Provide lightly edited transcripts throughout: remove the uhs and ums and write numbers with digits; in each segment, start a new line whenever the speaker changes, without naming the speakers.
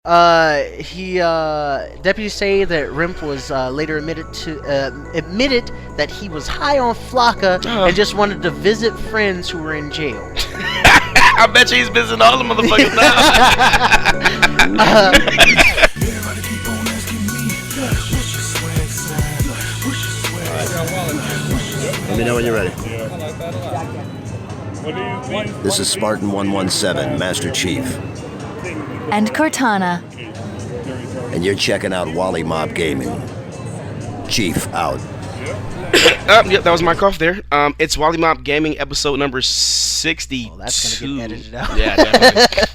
He deputies say that Rimp was later admitted that he was high on Flocka and just wanted to visit friends who were in jail.
I bet you he's visiting all the motherfuckers now.
Let me know when you're ready. This is Spartan 117, Master Chief.
And Cortana.
And you're checking out Wollie Mopped Gaming. Chief, out.
Yep, that was my cough there. It's Wollie Mopped Gaming episode number 62.
Oh, that's gonna get edited out.
Yeah, definitely.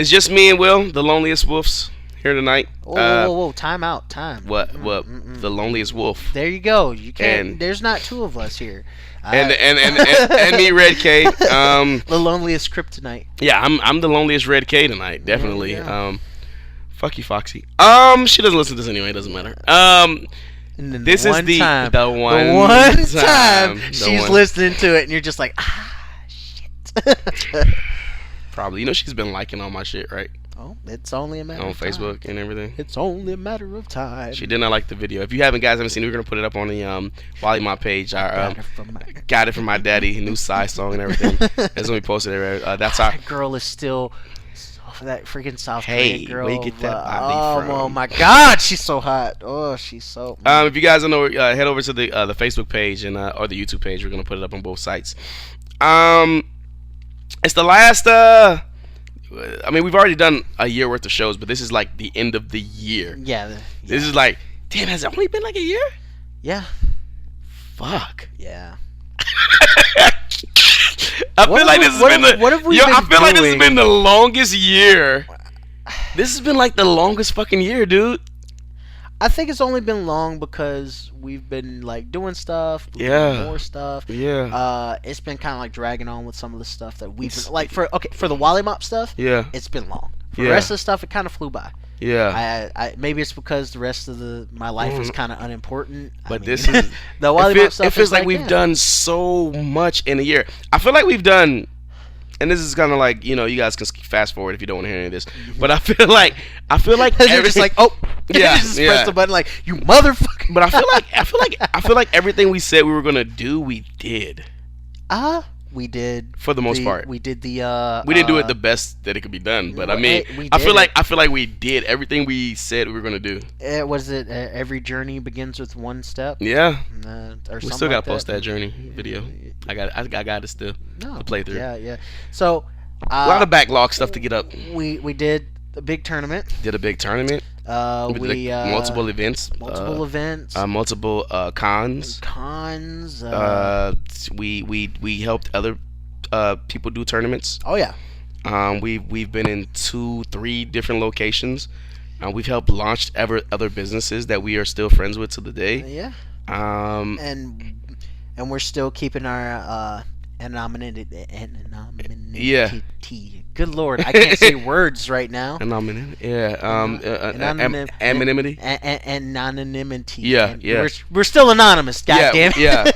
It's just me and Will, the loneliest wolves, here tonight.
Whoa, time out.
What? The loneliest wolf.
There you go. You can't. There's not two of us here.
And me, Red K.
The loneliest kryptonite.
Yeah, I'm the loneliest Red K tonight, definitely.
Yeah.
Fuck you, Foxy. She doesn't listen to this anyway. It doesn't matter. This is the one time
she's listening to it, and you're just like, shit.
Probably. You know she's been liking all my shit, right?
Oh, it's only a matter
on
of time.
Facebook and everything.
It's only a matter of time.
She did not like the video. If you haven't seen it, we're gonna put it up on the Wollie Mopped page. Our got it from my daddy, new size song and everything. That's when we posted it. That's our
that girl is still that freaking South Korean girl.
Where you get that body from?
Oh my God, she's so hot. Oh, she's so.
If you guys don't know, head over to the Facebook page and or the YouTube page. We're gonna put it up on both sites. It's the last. I mean, we've already done a year worth of shows, but this is like the end of the year.
Yeah.
This is like, damn, has it only been like a year?
Yeah.
Fuck.
Yeah.
I feel like this has been the longest year. This has been like the longest fucking year, dude.
I think it's only been long because we've been like doing stuff,
doing
more stuff.
Yeah.
It's been kind of like dragging on with some of the stuff that we've been like for the Wollie Mopped stuff.
Yeah.
It's been long. For the rest of the stuff, it kind of flew by.
Yeah.
I maybe it's because the rest of my life is kind of unimportant.
But this is
the Wollie Mopped stuff.
It feels like we've done so much in a year. I feel like we've done. And this is kind of like, you know, you guys can fast forward if you don't want to hear any of this. But I feel like
you're just like, oh,
yeah,
just press the button like, you motherfucker.
But I feel like everything we said we were gonna do, we did.
We did
for the most part.
We did the.
We didn't do it the best that it could be done, but I mean, I feel like we did everything we said we were gonna do.
Was it every journey begins with one step?
Yeah.
Or
we still gotta post that journey video. I got it still to play through.
Yeah. So
a lot of backlog stuff to get up.
We did a big tournament.
Did a big tournament. We did multiple events. Multiple cons. We helped other people do tournaments.
Oh yeah.
We've been in 2-3 different locations. We've helped launch other businesses that we are still friends with to the day.
Yeah. And we're still keeping our anonymity.
Yeah.
Good Lord, I can't say words right now.
Anonymity. Yeah. Anonymity.
Anonymity.
Yeah.
We're still anonymous. Goddamn.
Yeah.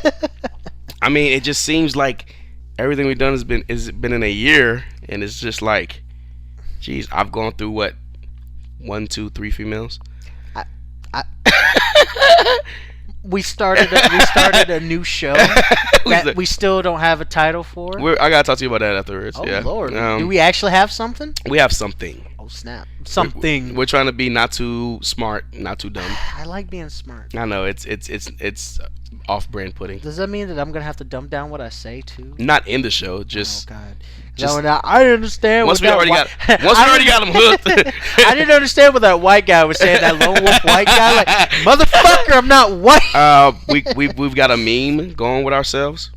I mean, it just seems like everything we've done has been in a year, and it's just like, geez, I've gone through what, 1, 2, 3 females.
We started a new show that we still don't have a title for.
I gotta talk to you about that afterwards.
Oh Lord, do we actually have something?
We have something.
Oh snap! Something.
We're trying to be not too smart, not too dumb.
I like being smart.
I know it's off-brand pudding.
Does that mean that I'm gonna have to dumb down what I say too?
Not in the show, just.
Oh God. I understand.
Once we already got him hooked.
I didn't understand what that white guy was saying. That lone wolf white guy, like, motherfucker, I'm not white.
We've got a meme going with ourselves.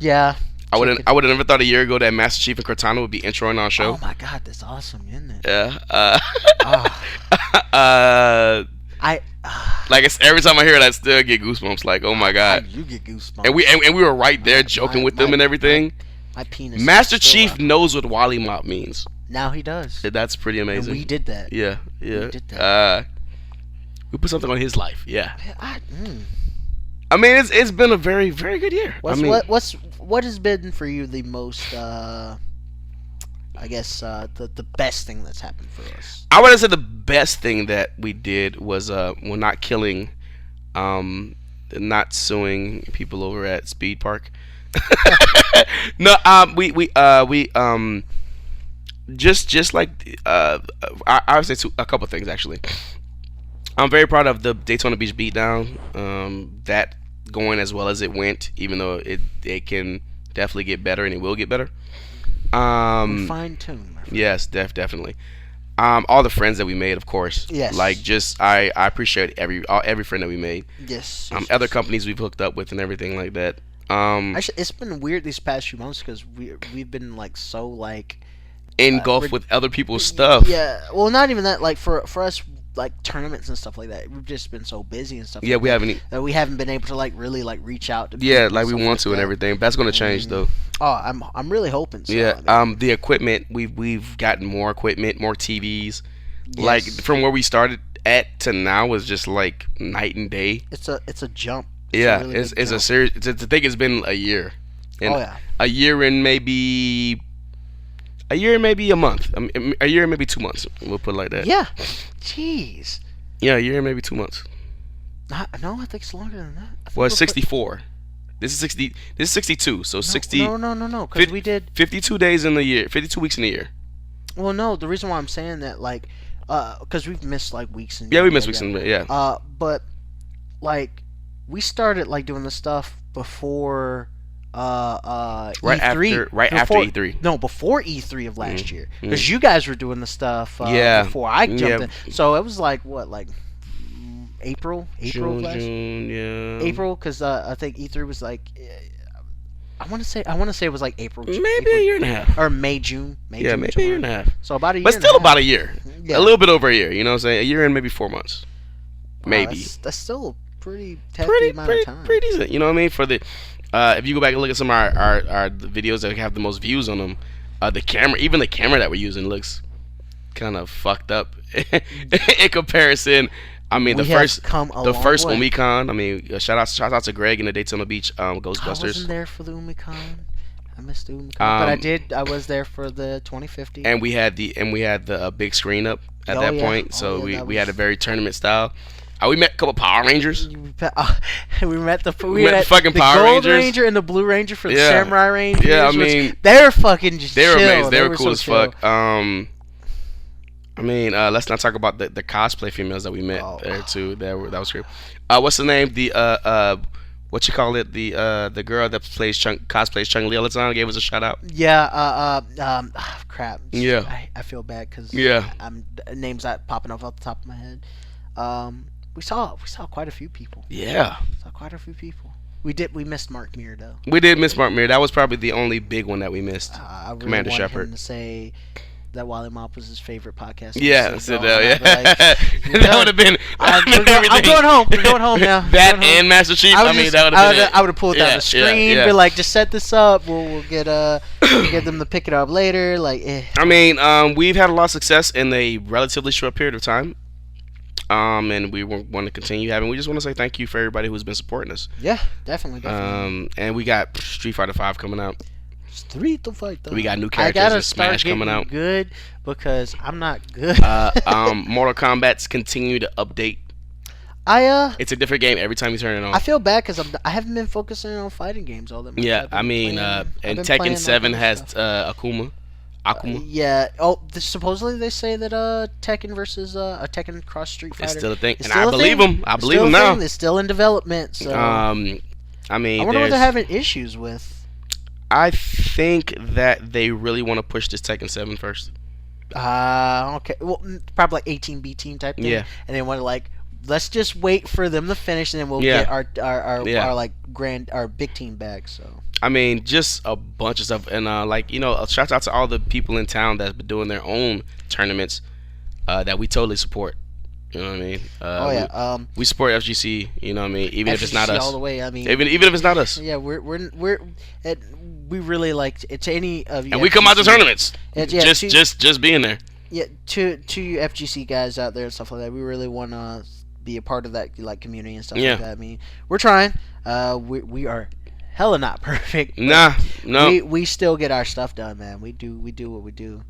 Yeah.
I would have never thought a year ago that Master Chief and Cortana would be introing our show.
Oh my God, that's awesome, isn't it?
Yeah. Like every time I hear it, I still get goosebumps. Like, oh my God.
You get goosebumps.
And we were right there joking with them and everything.
My penis.
Master Chief knows what Wollie Mopped means.
Now he does.
That's pretty amazing.
And we did that.
Yeah.
We did that.
We put something on his life. Yeah. I mean, it's been a very, very good year.
What has been for you the most I guess the best thing that's happened for us?
I would have said the best thing that we did was not killing, not suing people over at Speed Park. No, we just like I would say a couple things actually. I'm very proud of the Daytona Beach beatdown. That going as well as it went, even though it can definitely get better and it will get better.
Fine tune.
Yes, definitely. All the friends that we made, of course.
Yes.
Like I appreciate every friend that we made.
Yes.
Other companies we've hooked up with and everything like that.
Actually, it's been weird these past few months because we've been like so like
engulfed with other people's stuff.
Yeah. Well, not even that. Like for us, like tournaments and stuff like that. We've just been so busy and stuff.
Yeah,
like we haven't been able to like really like reach out to.
Yeah, like we want to and everything. That's gonna change though.
Oh, I'm really hoping so.
Yeah. The equipment we've gotten more equipment, more TVs.
Yes.
Like from where we started at to now was just like night and day.
It's a jump.
It's a serious. I think it's been a year. And a year and maybe a month. A year and maybe 2 months. We'll put it like that.
Yeah. Jeez.
Yeah, a year and maybe 2 months.
No, I think it's longer than that.
Well, it's 64. This is 60. This is 62. So 60.
No. Because we did
52 days in the year. 52 weeks in a year.
Well, no. The reason why I'm saying that, like, because we've missed like weeks and
we missed weeks and
but like we started like doing this stuff before
right
E3.
after E3.
No, before E3 of last year, because you guys were doing the stuff before I jumped in. So it was like what, like April of last year? April, because I think E3 was like I want to say it was like April,
maybe
April,
a year and a half,
or May, June,
maybe a year and a half.
So about a year,
but still
and a half.
About a year, a little bit over a year. You know what I'm saying? A year and maybe 4 months, maybe.
That's still a pretty hefty amount of time.
Pretty decent. You know what I mean? For the if you go back and look at some of our the videos that have the most views on them, the camera that we're using looks kind of fucked up in comparison. I mean, the first Umicon. I mean, shout out to Greg in the Daytona Beach Ghostbusters.
I wasn't there for the Umicon. I missed the Umicon, but I was there for the 2050.
And we had the big screen up at that point, so we had a very tournament style. We met a couple Power Rangers.
We met the
fucking Power
Gold
Rangers.
Ranger and the Blue Ranger for the Samurai Rangers.
Yeah, I mean,
they're fucking just
they were
chill.
amazing. They were cool
so
as
chill.
fuck. I mean, let's not talk about the cosplay females that we met there too. That was great. What's the name? The what you call it? The girl that cosplays Chung-Li all the time gave us a shout out.
Yeah. Crap.
Yeah.
I feel bad because names not popping off the top of my head. We saw quite a few people.
Yeah.
Saw quite a few people. We missed Mark Muir though.
We did miss Mark Muir. That was probably the only big one that we missed.
I really
Commander
wanted
Shepard.
him to say that Wollie Mopped was his favorite podcast.
Yeah,
That
would have been.
I'm going home. We're going home now.
That and Master Chief. That would have been.
I would have pulled down the screen, be like, just set this up. We'll get get them to pick it up later. Like,
I mean, we've had a lot of success in a relatively short period of time. And we want to continue having. We just want to say thank you for everybody who's been supporting us.
Yeah, definitely.
And we got Street Fighter 5 coming out.
Street Fighter.
We got new characters in Smash coming out.
Good because I'm not good.
Mortal Kombat's continue to update. It's a different game every time you turn it on.
I feel bad because I haven't been focusing on fighting games all that much.
Yeah, I mean, and Tekken 7 has Akuma.
Yeah. Oh, supposedly they say that Tekken versus a Tekken cross Street Fighter.
It's still a thing, and I believe them. I believe them now.
It's still in development. So.
I mean,
I wonder what they're having issues with.
I think that they really want to push this Tekken 7 first.
Okay. Well, probably like 18B team type thing.
Yeah. And
they want to like, let's just wait for them to finish, and then we'll get our like our big team back. So.
I mean, just a bunch of stuff, and shout out to all the people in town that's been doing their own tournaments that we totally support. You know what I mean? We support FGC. You know what I mean? Even if it's not us,
all the way. I mean,
even if it's not us.
Yeah, we really like it's any of you.
And we come out to tournaments. Just being there.
Yeah, to you FGC guys out there and stuff like that, we really want to be a part of that like community and stuff like that. I mean, we're trying. We are hella not perfect.
No.
We still get our stuff done, man. We do what we do,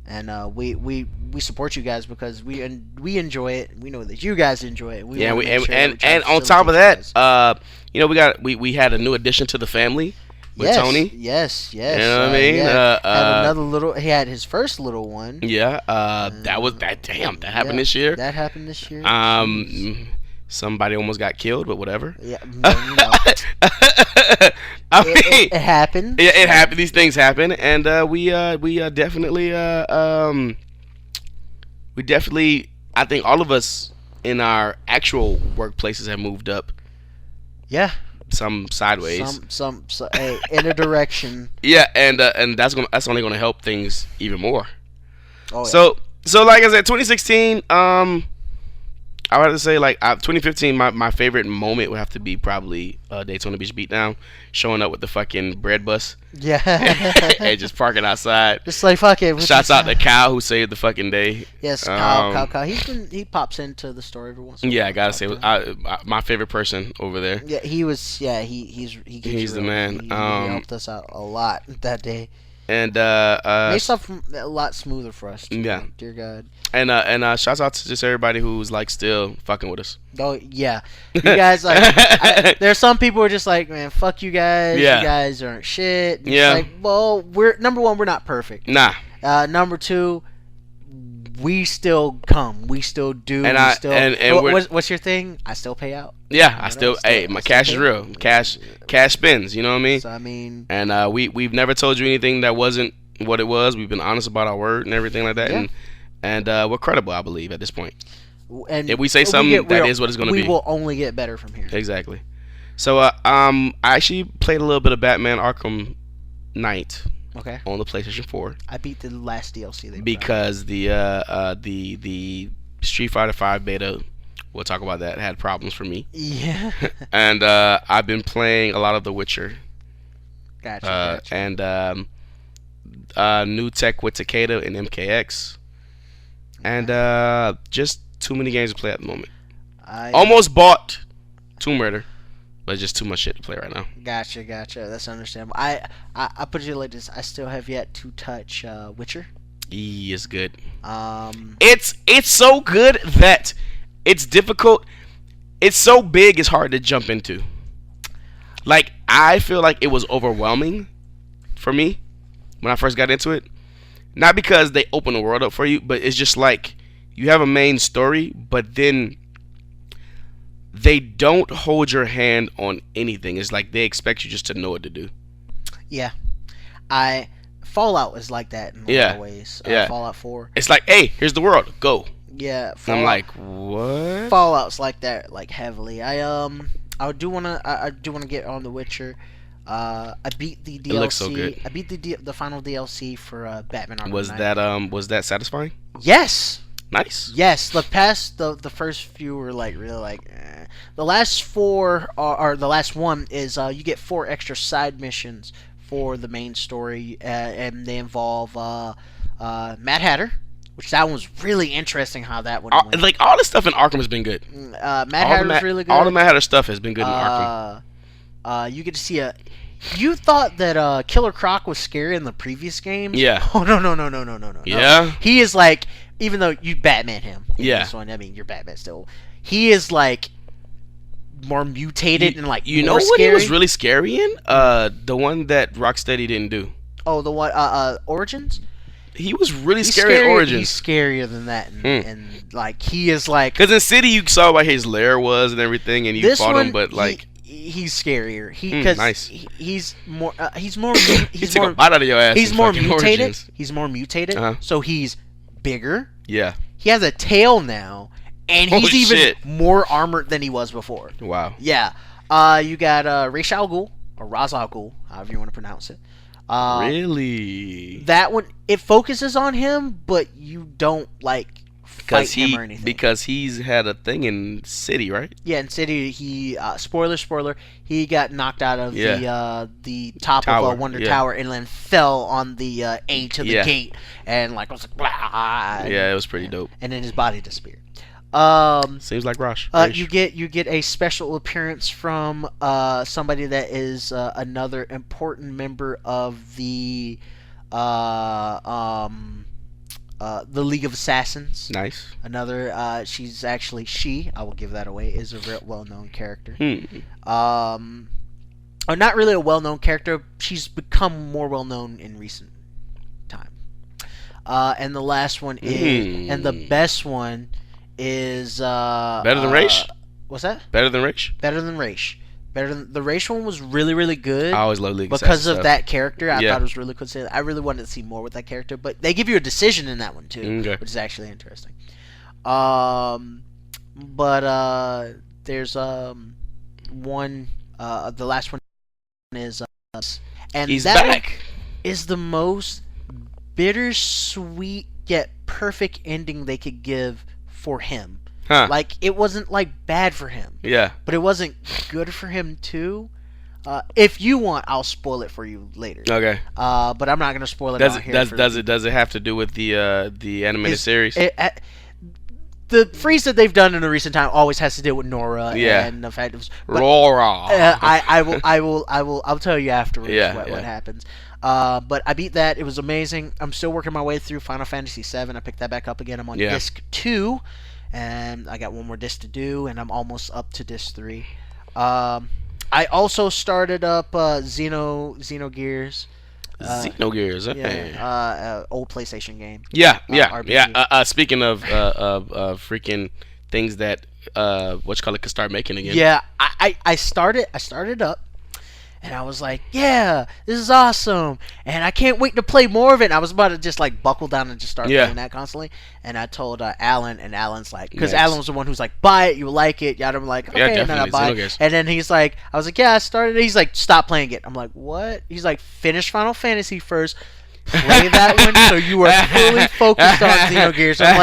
and we support you guys because we enjoy it. We know that you guys enjoy it.
And on top of that, we had a new addition to the family with Tony.
Yes.
You know what I mean?
Had another little. He had his first little one.
Yeah. That was that. Damn, that happened this year.
That happened this year.
Somebody almost got killed, but whatever.
Yeah.
I mean,
it happened.
Yeah, it happened. These things happen, and we definitely I think all of us in our actual workplaces have moved up.
Yeah.
Some sideways.
Some in a direction.
Yeah, and that's only gonna help things even more.
Oh, yeah.
So like I said, 2016. I would have to say, 2015, my favorite moment would have to be probably Daytona Beach Beatdown, showing up with the fucking bread bus.
Yeah.
And just parking outside.
Just like, fuck it.
Shouts out to Kyle who saved the fucking day.
Yes, Kyle. He pops into the story every once in a while.
Yeah, I gotta say, my favorite person over there.
Yeah, he was, he's
the man.
He helped us out a lot that day.
And
made stuff a lot smoother for us too.
Yeah,
dear God.
And shouts out to just everybody who's still fucking with us.
Oh yeah, you guys there are some people who are just like, man, fuck you guys.
Yeah.
You guys aren't shit. And
yeah.
It's like, well, number one, we're not perfect.
Nah.
Number two, we still come. We still do. What's your thing? I still pay out.
Yeah, my cash is real. Cash spins. You know what I mean?
So, I mean,
and we've never told you anything that wasn't what it was. We've been honest about our word and everything like that, and we're credible, I believe, at this point.
And
if we say something, that is what it's going to be.
We will only get better from here.
Exactly. So I actually played a little bit of Batman Arkham Knight.
Okay.
On the PlayStation 4.
I beat the last DLC
because the Street Fighter 5 beta, we'll talk about that, had problems for me.
Yeah.
And I've been playing a lot of The Witcher.
Gotcha.
And New Tech with Takeda and MKX. And just too many games to play at the moment. I almost bought Tomb Raider. But just too much shit to play right now.
Gotcha. That's understandable. I put it like this. I still have yet to touch Witcher.
It's good. It's so good that it's difficult. It's so big, it's hard to jump into. Like, I feel like it was overwhelming for me when I first got into it. Not because they open the world up for you, but it's just like you have a main story, but then they don't hold your hand on anything. It's like they expect you just to know what to do.
Yeah. Fallout is like that in a lot of ways. Fallout 4.
It's like, hey, here's the world. Go.
Yeah.
I'm like, what?
Fallout's like that, like heavily. I do wanna get on The Witcher. I beat the DLC.
It looks so good.
I beat the final DLC for Batman Arkham Knight.
Was that satisfying?
Yes.
Nice.
Yes, the first few were like really like. The last four or the last one is you get 4 extra side missions for the main story, and they involve Mad Hatter, which that one was really interesting how that one went.
Like all the stuff in Arkham has been good.
Mad Hatter's really good.
All the Mad Hatter stuff has been good in Arkham.
You get to see You thought that Killer Croc was scary in the previous games?
Yeah.
Oh no.
Yeah.
He is like, even though you Batman him.
Yeah.
This one, I mean, you're Batman still. He is like more mutated and like
you
more
know what
scary.
He was really scary in? The one that Rocksteady didn't do.
Oh, the one Origins.
He was really scary in Origins.
He's scarier than that, and like he is like.
Because in City you saw what his lair was and everything, and you fought him, but like.
He's scarier. Because
nice.
He's more. He's more.
He took a bite out of your ass.
He's more mutated.
Origins.
He's more mutated.
Uh-huh.
So he's bigger.
Yeah.
He has a tail now, and he's even more armored than he was before.
Wow.
Yeah. You got Ra's al Ghul or Ra's al Ghul, however you want to pronounce it.
Really?
That one, it focuses on him, but you don't like. Fight him or anything.
Because he's had a thing in City, right?
Yeah, in City, he spoiler, he got knocked out of the top
tower.
of Wonder Tower and then fell on the A to the gate and like was like blah.
Yeah, it was pretty dope.
And then his body disappeared.
Seems like Rush.
You get a special appearance from somebody that is another important member of the League of Assassins.
Nice.
Another, she's actually I will give that away, is a real well-known character. Or not really a well-known character. She's become more well-known in recent time. And the last one is, and the best one is
better than Raish.
What's that?
Better than Raish.
Better than Raish. Better than the Raish one was really, really good.
I always love League
because of
stuff.
that character. I thought it was really cool to say that. I really wanted to see more with that character, but they give you a decision in that one too, which is actually interesting. But there's one. The last one is and
he's
that
back.
Is the most bittersweet yet perfect ending they could give for him. Like, it wasn't like bad for him.
Yeah.
But it wasn't good for him too. If you want, I'll spoil it for you later.
Okay.
But I'm not gonna spoil it out here.
Does it have to do with the animated series?
The freeze that they've done in the recent time always has to deal with Nora and the fact it was
Rora.
I'll tell you afterwards what happens. But I beat that. It was amazing. I'm still working my way through Final Fantasy VII. I picked that back up again. I'm on disc 2, and I got one more disc to do, and I'm almost up to disc 3. I also started up Xenogears.
Xenogears, okay.
Old PlayStation game.
Speaking of freaking things that could start making again.
Yeah, I started up, and I was like, yeah, this is awesome, and I can't wait to play more of it. And I was about to just like buckle down and just start playing that constantly. And I told Alan, and Alan's like, because Alan was the one who's like, buy it, you'll like it. Yeah, I'm like, okay, and then I buy it. And then he's like, I was like, yeah, I started it. He's like, stop playing it. I'm like, what? He's like, finish Final Fantasy first. Play that one so you are fully focused on Xenogears. I'm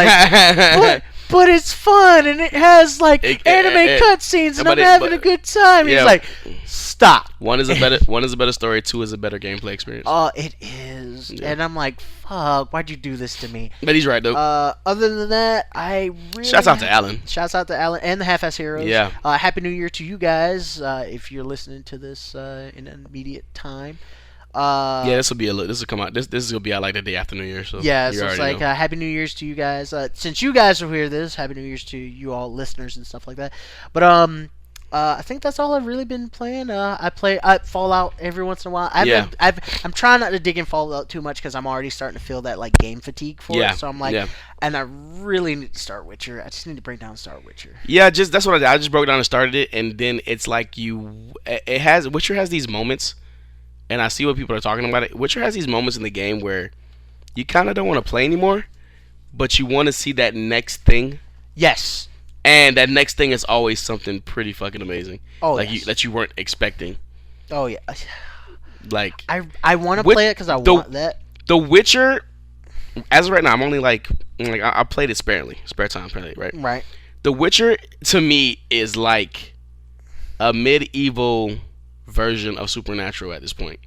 like, but it's fun and it has like anime cutscenes and I'm having a good time. He's like, stop.
One is a better story. 2 is a better gameplay experience.
Oh, it is. Yeah. And I'm like, fuck, why'd you do this to me?
But he's right though.
Other than that, I really
shouts out to Alan.
Shouts out to Alan and the Half-Ass Heroes.
Yeah.
Happy New Year to you guys. If you're listening to this in an immediate time.
This will come out. This is gonna be out like the day after New Year. So
yeah, so it's like Happy New Year's to you guys. Since you guys are here, Happy New Year's to you all listeners and stuff like that. But I think that's all I've really been playing. I play Fallout every once in a while. I'm trying not to dig in Fallout too much because I'm already starting to feel that like game fatigue for it. So I'm like, and I really need to start Witcher. I just need to break down and start Witcher.
Yeah, that's what I did. I just broke down and started it, and then it's like Witcher has these moments. And I see what people are talking about it. Witcher has these moments in the game where you kind of don't want to play anymore, but you want to see that next thing.
Yes.
And that next thing is always something pretty fucking amazing.
Oh,
like that you weren't expecting.
Oh yeah.
Like
I want to play it because I want that.
The Witcher, as of right now, I'm only like I played it sparingly, spare time, right?
Right.
The Witcher to me is like a medieval version of Supernatural at this point.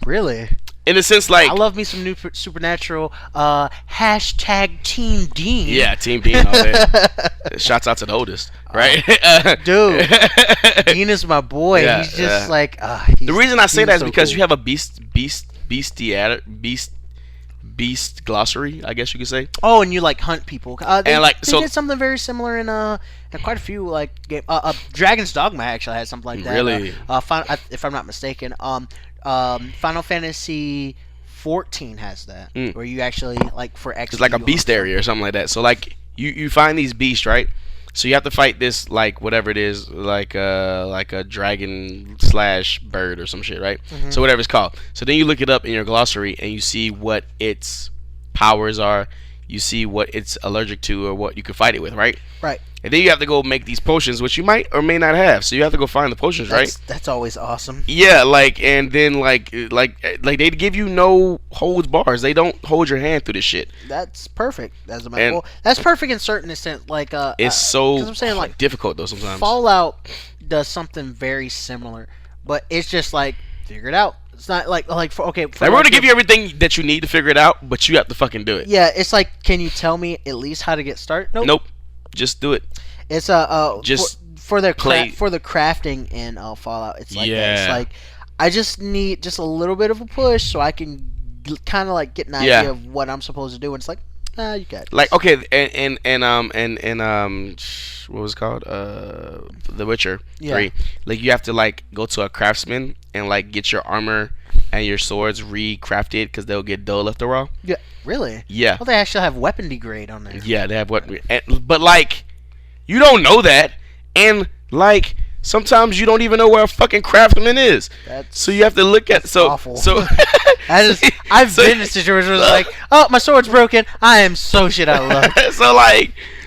Really?
In a sense, like,
I love me some new Supernatural. Hashtag Team Dean.
Yeah, Team Dean all day. Shouts out to the oldest, right?
Dude, Dean is my boy. Yeah, he's just like.
The reason I say that is because you have a beast glossary, I guess you could say.
Oh, and you like hunt people. They did something very similar in quite a few like game. Dragon's Dogma actually had something like that.
Really?
If I'm not mistaken, Final Fantasy 14 has that, where you actually like for XP.
It's like a beast area or something like that. So like you find these beasts, right? So you have to fight this like whatever it is, like a dragon / bird or some shit, right? Mm-hmm. So whatever it's called. So then you look it up in your glossary and you see what its powers are. You see what it's allergic to or what you can fight it with, right?
Right.
And then you have to go make these potions, which you might or may not have. So you have to go find the potions, right?
That's always awesome.
Yeah, and then like they give you no holds bars. They don't hold your hand through this shit.
That's perfect. That's perfect in certain extent. Like
it's so
I'm saying, like,
difficult though sometimes.
Fallout does something very similar, but it's just like figure it out. It's not like
we're going to give you everything that you need to figure it out, but you have to fucking do it.
Yeah, it's like, can you tell me at least how to get started?
Nope. just do it.
It's
just
for the crafting in Fallout. It's like that. It's like I just need just a little bit of a push so I can kind of like get an idea of what I'm supposed to do. And it's like, you got it.
Like okay, and what was it called? The Witcher 3. Like you have to like go to a craftsman and like get your armor and your swords recrafted because they'll get dull after a while.
Yeah, really?
Yeah.
Well, they actually have weapon degrade on there.
Yeah, they have weapon. But like, you don't know that, and like sometimes you don't even know where a fucking craftsman is. So you have to look at
awful.
So
I've been in situations where it's like, oh, my sword's broken. I am so shit out of luck.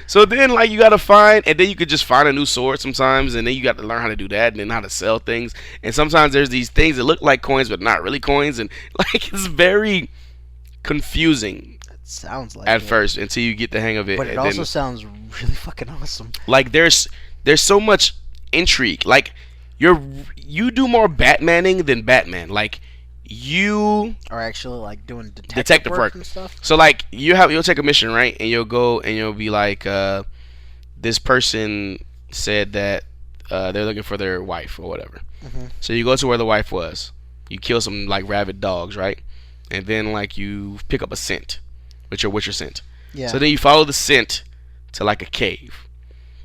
So then like you gotta find, and then you could just find a new sword sometimes, and then you got to learn how to do that, and then how to sell things. And sometimes there's these things that look like coins but not really coins, and like it's very confusing.
It sounds like
at first until you get the hang of it.
But it also sounds really fucking awesome.
Like there's so much intrigue. Like you do more Batmaning than Batman. Like you
are actually like doing detective work and stuff.
So like you'll take a mission, right? And you'll go and you'll be like, this person said that they're looking for their wife or whatever. Mm-hmm. So you go to where the wife was. You kill some like rabid dogs, right? And then like you pick up a scent with your Witcher scent. Yeah. So then you follow the scent to like a cave.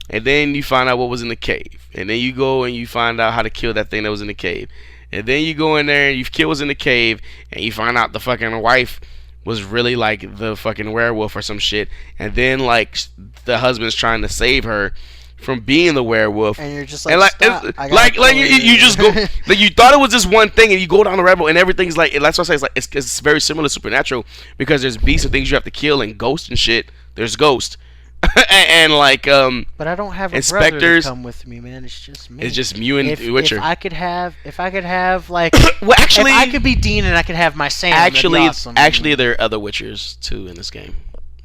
And then you find out what was in the cave. And then you go and you find out how to kill that thing that was in the cave. And then you go in there and you kill what's in the cave, and you find out the fucking wife was really like the fucking werewolf or some shit. And then like the husband's trying to save her from being the werewolf.
And you're just like,
and like you just go like you thought it was just one thing, and you go down the rabbit hole, and everything's like, and that's what I say, it's like it's very similar to Supernatural, because there's beasts and things you have to kill, and ghosts and shit. There's ghosts. and like
but I don't have a
inspectors
brother to come with me, man. It's just me.
It's just you and Witcher.
If I could have like
well, actually,
if I could be Dean and I could have my Sam.
Actually,
that'd be awesome.
Actually, there are other Witchers too in this game.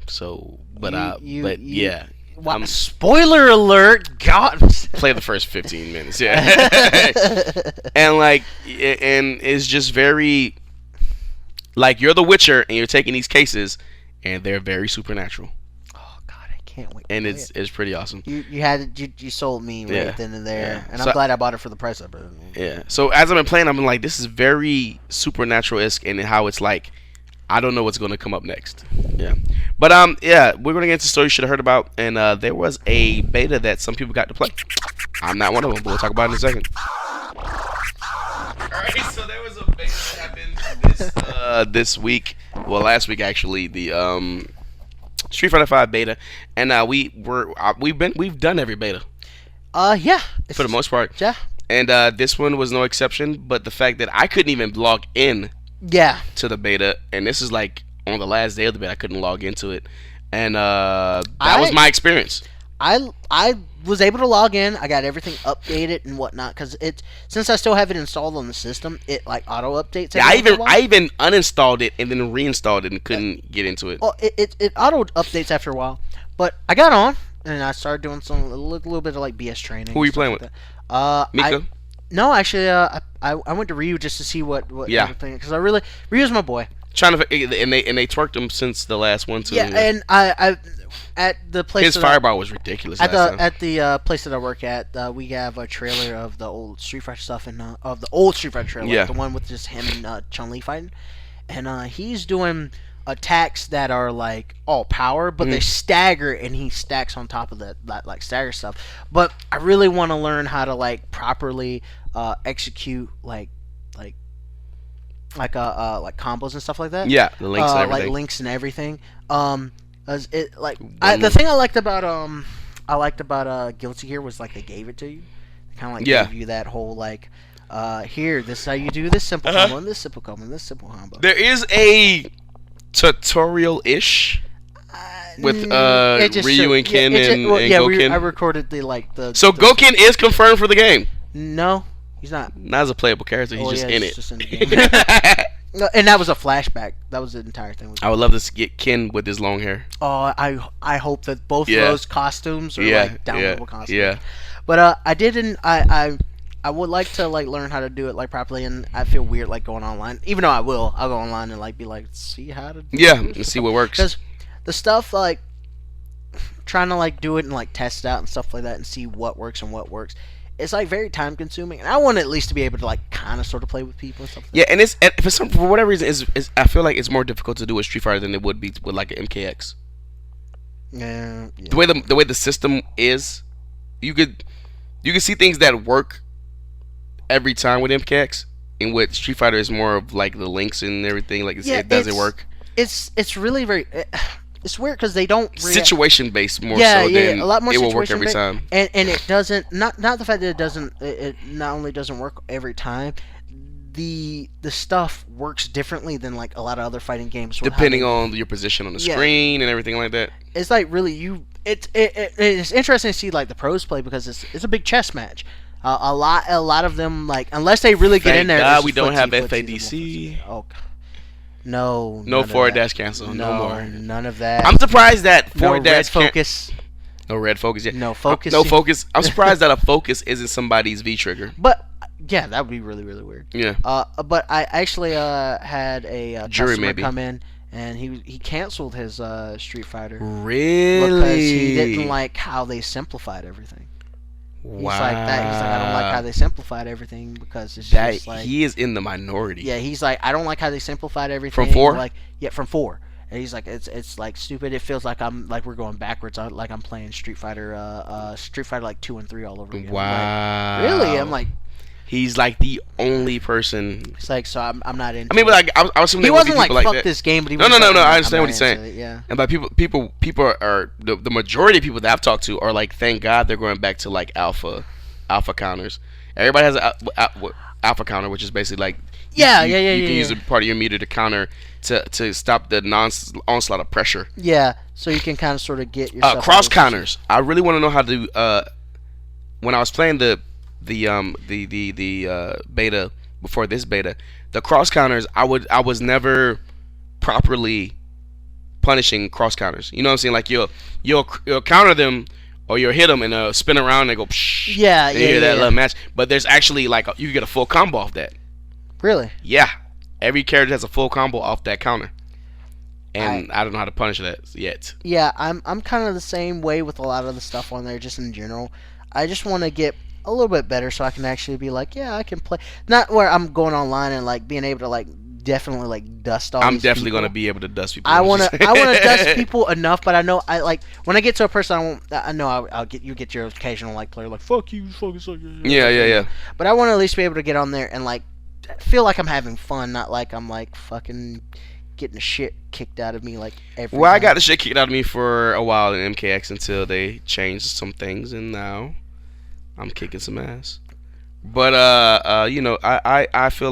So, but yeah.
What, spoiler alert! God,
play the first 15 minutes, yeah. and it's just very like you're the Witcher and you're taking these cases, and they're very supernatural.
Can't wait.
And it's pretty awesome.
You sold me right then and there, and I'm glad I bought it for the price of it.
Yeah. So as I've been playing, I've been like, this is very Supernatural-esque in how it's like, I don't know what's going to come up next. Yeah. But we're going to get into the story you should have heard about, and there was a beta that some people got to play. I'm not one of them, but we'll talk about it in a second. Alright, so there was a beta that happened this week. Well, last week actually. The Street Fighter 5 beta, and we've done every beta.
Yeah.
For the most part.
Yeah.
And this one was no exception, but the fact that I couldn't even log in.
Yeah.
To the beta, and this is like on the last day of the beta, I couldn't log into it, and that was my experience.
I was able to log in. I got everything updated and whatnot because since I still have it installed on the system, it like auto updates.
Yeah, I even uninstalled it and then reinstalled it and couldn't get into it.
Well, it auto updates after a while, but I got on and I started doing a little bit of like BS training.
Who were you playing with?
Mika. No, actually, I went to Ryu just to see what everything, because Ryu's my boy.
And they twerked him since the last one too.
Yeah, and I at the place
his fireball was ridiculous.
At the place that I work at, we have a trailer of the old Street Fighter stuff of the old Street Fighter trailer, the one with just him and Chun-Li fighting, and he's doing attacks that are like all power, but they stagger, and he stacks on top of that like stagger stuff. But I really want to learn how to like properly execute like combos and stuff like that.
Yeah, the links and everything.
Like links and everything. The thing I liked about Guilty Gear was like they gave it to you. They kind of like gave you that whole like here, this is how you do this simple combo and this simple combo and this simple combo.
There is a tutorial-ish with Ryu and Ken and Goken.
I recorded the.
So Goken is confirmed for the game.
No, he's not.
Not as a playable character. He's just in it.
Just in the game. No, and that was a flashback. That was the entire thing.
I would love to get Ken with his long hair.
Oh, I hope that both of those costumes are like downloadable costumes.
Yeah.
But I would like to like learn how to do it like properly, and I feel weird like going online. Even though I'll go online and like be like see how to
and see what works.
Because the stuff like trying to like do it and like test it out and stuff like that and see what works and what works. It's like very time consuming, and I want at least to be able to like kind of sort of play with people and stuff like
that. And it's for whatever reason is I feel like it's more difficult to do with Street Fighter than it would be with like an MKX.
Yeah.
The way the system is, you could see things that work every time with MKX, and with Street Fighter is more of like the links and everything. Like it doesn't work.
It's really very. It's weird because they don't
situation based more so than
a lot more
it will work every time.
And it doesn't not the fact that it doesn't it not only doesn't work every time. The stuff works differently than like a lot of other fighting games.
Depending on your position on the screen and everything like that.
It's like really it's interesting to see like the pros play because it's a big chess match. A lot of them like unless they really get in there.
God, we don't have FADC.
Oh. No
forward dash cancel. No more.
None of that.
I'm surprised that forward dash
focus.
No red focus. Yeah.
No focus.
No focus. I'm surprised that a focus isn't somebody's V trigger.
But yeah, that would be really really weird.
Yeah.
But I actually had a
jury
customer come in and he canceled his Street Fighter.
Really?
Because he didn't like how they simplified everything.
Wow.
He's like that. He's like, I don't like how they simplified everything because it's just like
he is in the minority.
Yeah, he's like, I don't like how they simplified everything.
From 4?
Like, yeah, from 4. And he's like, it's like stupid. It feels like we're going backwards. Like I'm playing Street Fighter like 2 and 3 all over again.
Wow.
Like, really? I'm like,
he's like the only person.
It's like, so I'm not into.
I mean, but like I was assuming
he wasn't like fuck
that.
this game, but he
no.
was
I understand what he's saying.
Yeah.
And by people are the majority of people that I've talked to are like, thank God they're going back to like alpha counters. Everybody has an alpha counter, which is basically like you can use a part of your meter to counter to stop the onslaught of pressure.
Yeah, so you can kind of sort of get yourself
cross counters. I really want to know how to. When I was playing the beta before this beta, the cross counters I was never properly punishing cross counters. You know what I'm saying? Like you'll counter them. Or you'll hit them and spin around and they go psh.
Yeah,
and you hear that little match. But there's actually like you get a full combo off that.
Really?
Yeah. Every character has a full combo off that counter. And I don't know how to punish that yet.
Yeah, I'm kind of the same way with a lot of the stuff on there just in general. I just want to get a little bit better so I can actually be like, yeah, I can play. Not where I'm going online and like being able to like definitely like dust all
I'm
these
definitely
people.
going to be able to dust people.
I want to dust people enough, but I know I like when I get to a person I know I'll get your occasional like player like fuck you fucking suck.
Yeah.
But I want to at least be able to get on there and like feel like I'm having fun, not like I'm like fucking getting the shit kicked out of me like every
Well,
time.
I got the shit kicked out of me for a while in MKX until they changed some things and now I'm kicking some ass. But you know, I feel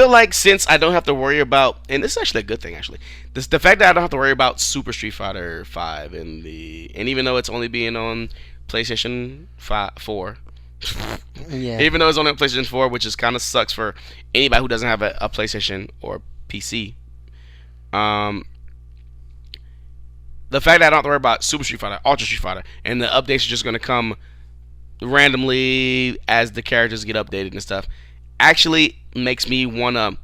like since I don't have to worry about, and this is actually a good thing actually, the fact that I don't have to worry about Super Street Fighter 5 and even though it's only being on PlayStation 4,
yeah.
Even though it's only on PlayStation 4, which is kind of sucks for anybody who doesn't have a PlayStation or PC. The fact that I don't have to worry about Super Street Fighter, Ultra Street Fighter, and the updates are just going to come randomly as the characters get updated and stuff, actually makes me want to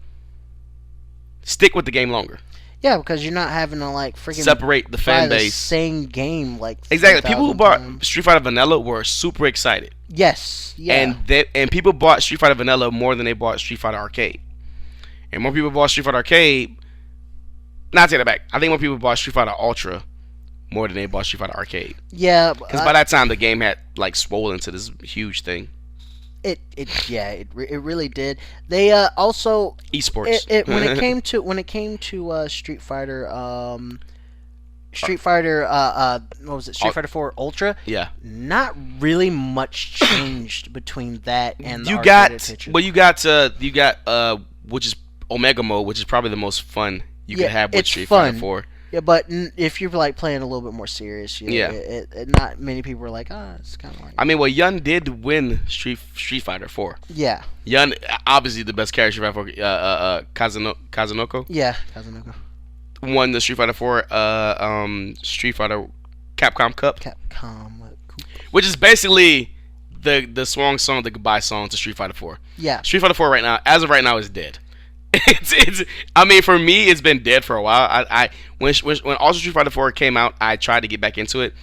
stick with the game longer.
Yeah, because you're not having to like freaking
separate the fan base.
Same game like
exactly. People who bought Street Fighter Vanilla were super excited.
Yes. Yeah.
And people bought Street Fighter Vanilla more than they bought Street Fighter Arcade. And more people bought Street Fighter Arcade. Not take that back. I think more people bought Street Fighter Ultra more than they bought Street Fighter Arcade.
Yeah.
Because by that time the game had like swollen into this huge thing.
It really did. They also
esports.
when it came to Street Fighter what was it? Street Fighter 4 Ultra.
Yeah.
Not really much changed between that and the
you got which is Omega Mode, which is probably the most fun you can have with Street Fighter 4.
Yeah, but if you're like playing a little bit more serious, not many people are like, it's kind of like.
I mean, well, Yun did win Street Fighter 4.
Yeah.
Yun, obviously the best character Street Fighter 4. Kazunoko.
Yeah, Kazunoko.
Won the Street Fighter 4 Street Fighter Capcom Cup. Which is basically the swan song, the goodbye song to Street Fighter 4.
Yeah.
Street Fighter 4 right now, as of right now, is dead. it's. I mean, for me, it's been dead for a while. When Ultra Street Fighter 4 came out, I tried to get back into it,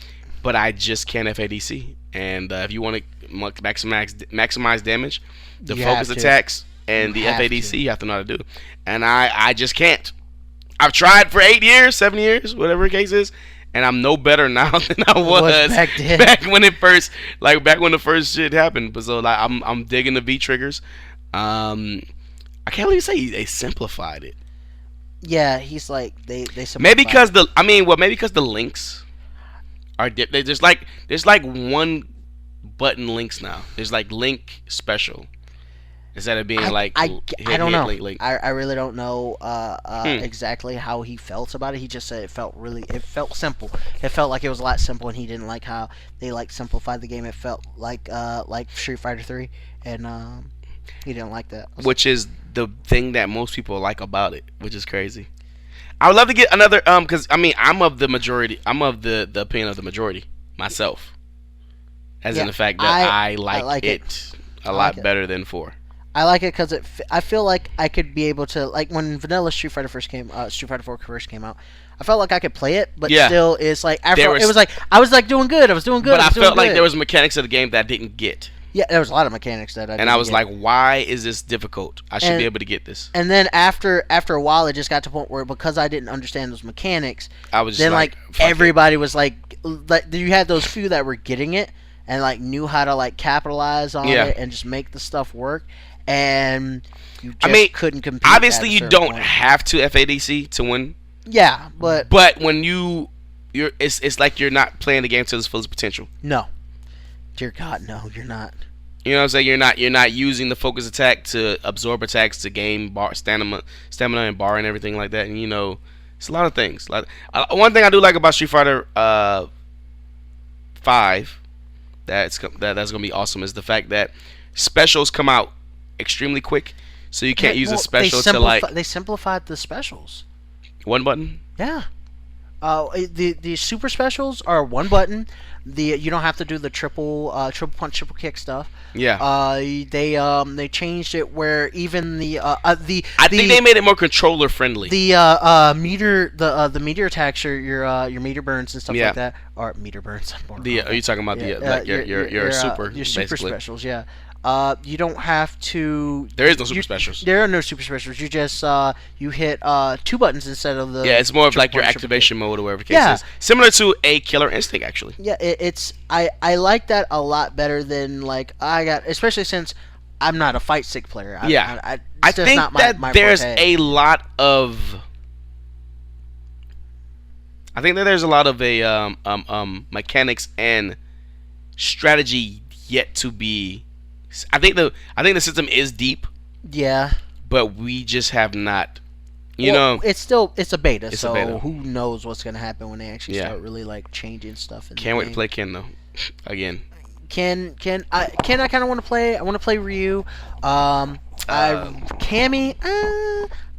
but I just can't FADC. And if you want to maximize damage, the focus attacks and the FADC, you have to know how to do. And I just can't. I've tried for 8 years, 7 years, whatever the case is, and I'm no better now than I was back when it first, back when the first shit happened. But so I'm digging the V triggers. I can't really say they simplified it.
Yeah, he's like they simplified
maybe because the links are there's like one button links now. There's like link special instead of being
I don't know.
Link.
I really don't know exactly how he felt about it. He just said it felt simple. It felt like it was a lot simple, and he didn't like how they simplified the game. It felt like Street Fighter 3, and he didn't like that.
Which is the thing that most people like about it, which is crazy. I would love to get another because I mean I'm of the majority. I'm of the opinion of the majority myself, as in the fact that I like it a lot better than 4.
I like it because I feel like I could be able to when vanilla Street Fighter 4 first came out. I felt like I could play it, but still, it's like it was like I was doing good. I was doing good.
But I felt like there was mechanics of the game that I didn't get.
Yeah, there was a lot of mechanics that
I was like, why is this difficult? I should be able to get this.
And then after a while, it just got to the point where because I didn't understand those mechanics,
I was
then everybody was like you had those few that were getting it and knew how to capitalize on it and just make the stuff work, and you just couldn't compete.
Obviously, you don't have to FADC to win.
Yeah, but
when it's like you're not playing the game to its fullest potential.
No. Dear God, no, you're not.
You know what I'm saying? You're not using the focus attack to absorb attacks to gain stamina and bar and everything like that. And it's a lot of things. One thing I do like about Street Fighter 5 that's gonna be awesome is the fact that specials come out extremely quick, so you can't use a special
they simplified the specials.
One button.
Yeah. The super specials are one button. You don't have to do the triple punch, triple kick stuff.
Yeah.
They changed it where even I
think they made it more controller friendly.
The meter attacks your meter burns and stuff like that. Or meter burns.
Are you talking about your super
super specials? Yeah. You don't have to.
There is no super specials.
There are no super specials. You just you hit 2 buttons instead of the.
Yeah, it's more of like your activation mode or whatever the case is. Similar to a Killer Instinct, actually.
Yeah, I like that a lot better than especially since I'm not a fight stick player.
I think that there's a lot of. I think that there's a lot of mechanics and strategy yet to be. I think the system is deep.
Yeah.
But we just have not. It's
a beta, so who knows what's gonna happen when they actually start really changing stuff.
Can't wait to play Ken though. Again.
Ken, I kind of want to play. I want to play Ryu. Cammy.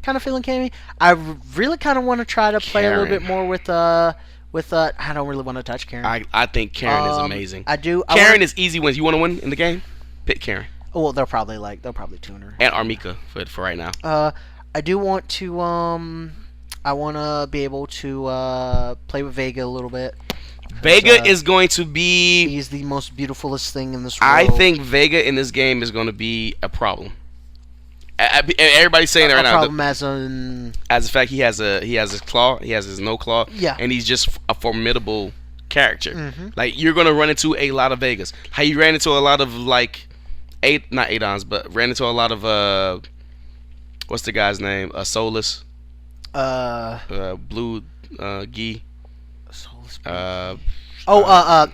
Kind of feeling Cammy. I really kind of want to try to play a little bit more with I don't really want to touch Karen.
I think Karen is amazing.
I do.
Karen is easy wins. You want to win in the game? Pick Karen.
Well, they'll probably tune her.
And Armika for right now.
I do want to I want to be able to play with Vega a little bit.
Vega is going to be.
He's the most beautifulest thing in this world.
I think Vega in this game is going to be a problem. Everybody's saying that right now.
A problem
as a fact, he has his claw, he has his no claw, and he's just a formidable character.
Mm-hmm.
You're gonna run into a lot of Vegas. How you ran into a lot of not Adons, but ran into a lot of what's the guy's name? Solus. Blue Gi.
Solus.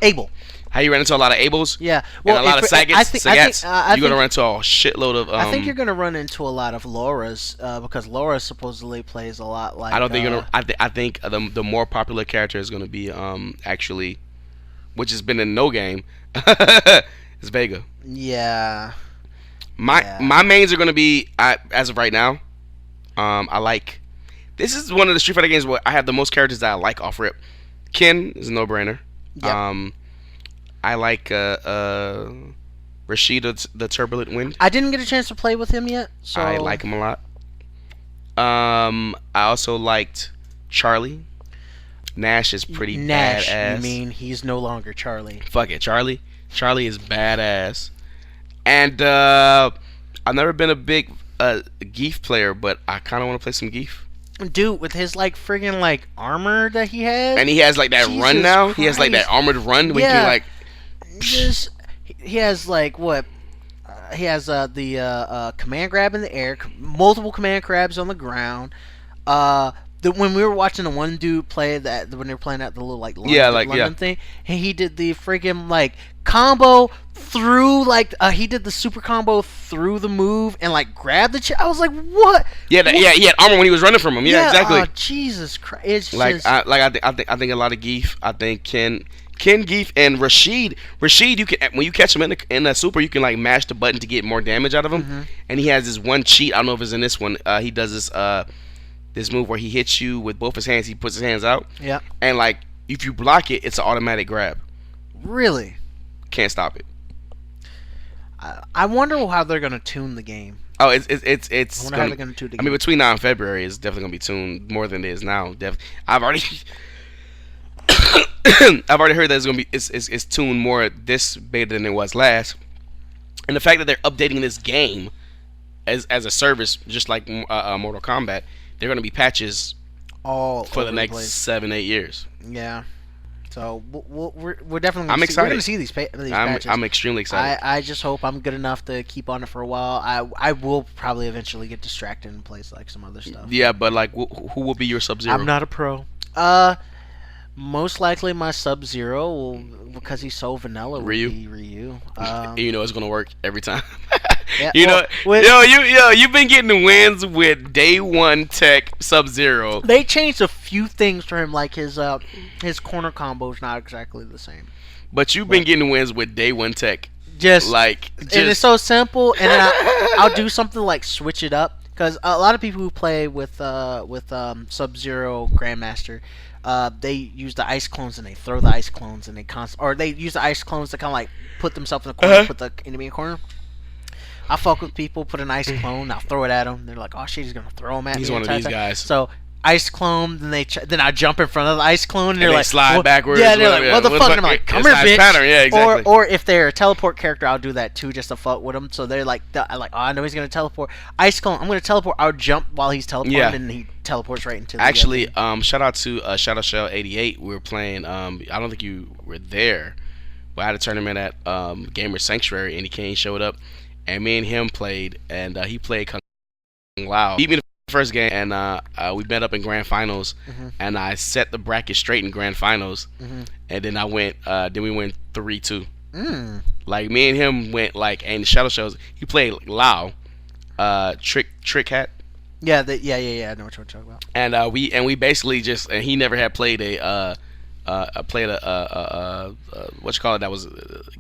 Abel.
How you ran into a lot of Abels?
Yeah,
well, and a lot of Sagats. You're gonna run into a shitload of.
I think you're gonna run into a lot of Laura's because Laura supposedly plays a lot like.
I don't think you're gonna. I think the more popular character is gonna be actually, which has been in no game, is Vega.
Yeah.
My mains are gonna be as of right now. I like. This is one of the Street Fighter games where I have the most characters that I like off rip. Ken is a no-brainer.
Yep.
I like Rashida the Turbulent Wind.
I didn't get a chance to play with him yet, so
I like him a lot. I also liked Charlie. Nash is pretty badass.
You mean he's no longer Charlie?
Fuck it, Charlie. Charlie is badass. And I've never been a big Geef player, but I kind of want to play some Geef.
Dude, with his like friggin' like armor that he has,
and he has like that
Jesus
run now.
Christ.
He has like that armored run. Where
yeah,
you can, like,
he has like what? He has the command grab in the air, multiple command grabs on the ground. When we were watching the one dude play that, when they were playing at the little like London thing, and he did the friggin' like combo through like he did the super combo through the move and like grabbed the I was like, what?
Yeah, yeah, he had armor when he was running from him. Yeah, exactly.
Oh, Jesus Christ! It's
like
just...
I think a lot of Geef. I think Ken Geef and Rashid. Rashid, you can, when you catch him in a super, you can like mash the button to get more damage out of him. Mm-hmm. And he has this one cheat. I don't know if it's in this one. He does this move where he hits you with both his hands. He puts his hands out.
Yeah.
And like if you block it, it's an automatic grab.
Really?
Can't stop it.
I wonder how they're gonna tune the game.
Oh, it's.
I wonder how they're gonna tune the game.
I mean, between now and February, it's definitely gonna be tuned more than it is now. I've already heard that it's gonna be it's tuned more this beta than it was last. And the fact that they're updating this game as a service, just like Mortal Kombat, they're gonna be patches
all
for the next 7-8 years.
Yeah. So we're definitely.
I'm excited.
We're gonna see these patches.
I'm extremely excited.
I just hope I'm good enough to keep on it for a while. I will probably eventually get distracted and play like some other stuff.
Yeah, but like, who will be your Sub-Zero?
I'm not a pro. Most likely my Sub-Zero will, because he's so vanilla, will be Ryu.
You know it's gonna work every time.
Yeah,
you've been getting wins with Day 1 Tech Sub-Zero.
They changed a few things for him, like his corner combo is not exactly the same.
But you've been getting wins with Day 1 Tech.
And it's so simple. And then I'll do something like switch it up, because a lot of people who play with Sub-Zero Grandmaster, they use the ice clones and they throw the ice clones and they use the ice clones to kind of like put themselves in the corner, put the enemy in the corner. I fuck with people, put an ice clone, I'll throw it at them. They're like, oh shit, he's gonna throw them at me.
He's one of these guys.
So ice clone, then I jump in front of the ice clone, and they're like,
slide backwards.
Yeah, they're like, what the fuck? And I'm like, come here, bitch.
Pattern. Yeah, exactly.
Or if they're a teleport character, I'll do that too, just to fuck with them. So they're like, oh, I know he's gonna teleport. Ice clone, I'm gonna teleport. I'll jump while he's teleporting, and he teleports right into.
Actually, shout out to Shadow Shell 88. We were playing. I don't think you were there, but I had a tournament at Gamer Sanctuary, and he showed up. And me and him played, and he played Kung Lao. Beat me the first game, and we met up in Grand Finals, and I set the bracket straight in Grand Finals, and then we went 3-2. Like me and him went like, and Shadow Shells, he played Lao, Trick Hat.
Yeah, I know what you're talking about.
And we basically just, and he never had played what you call it, that was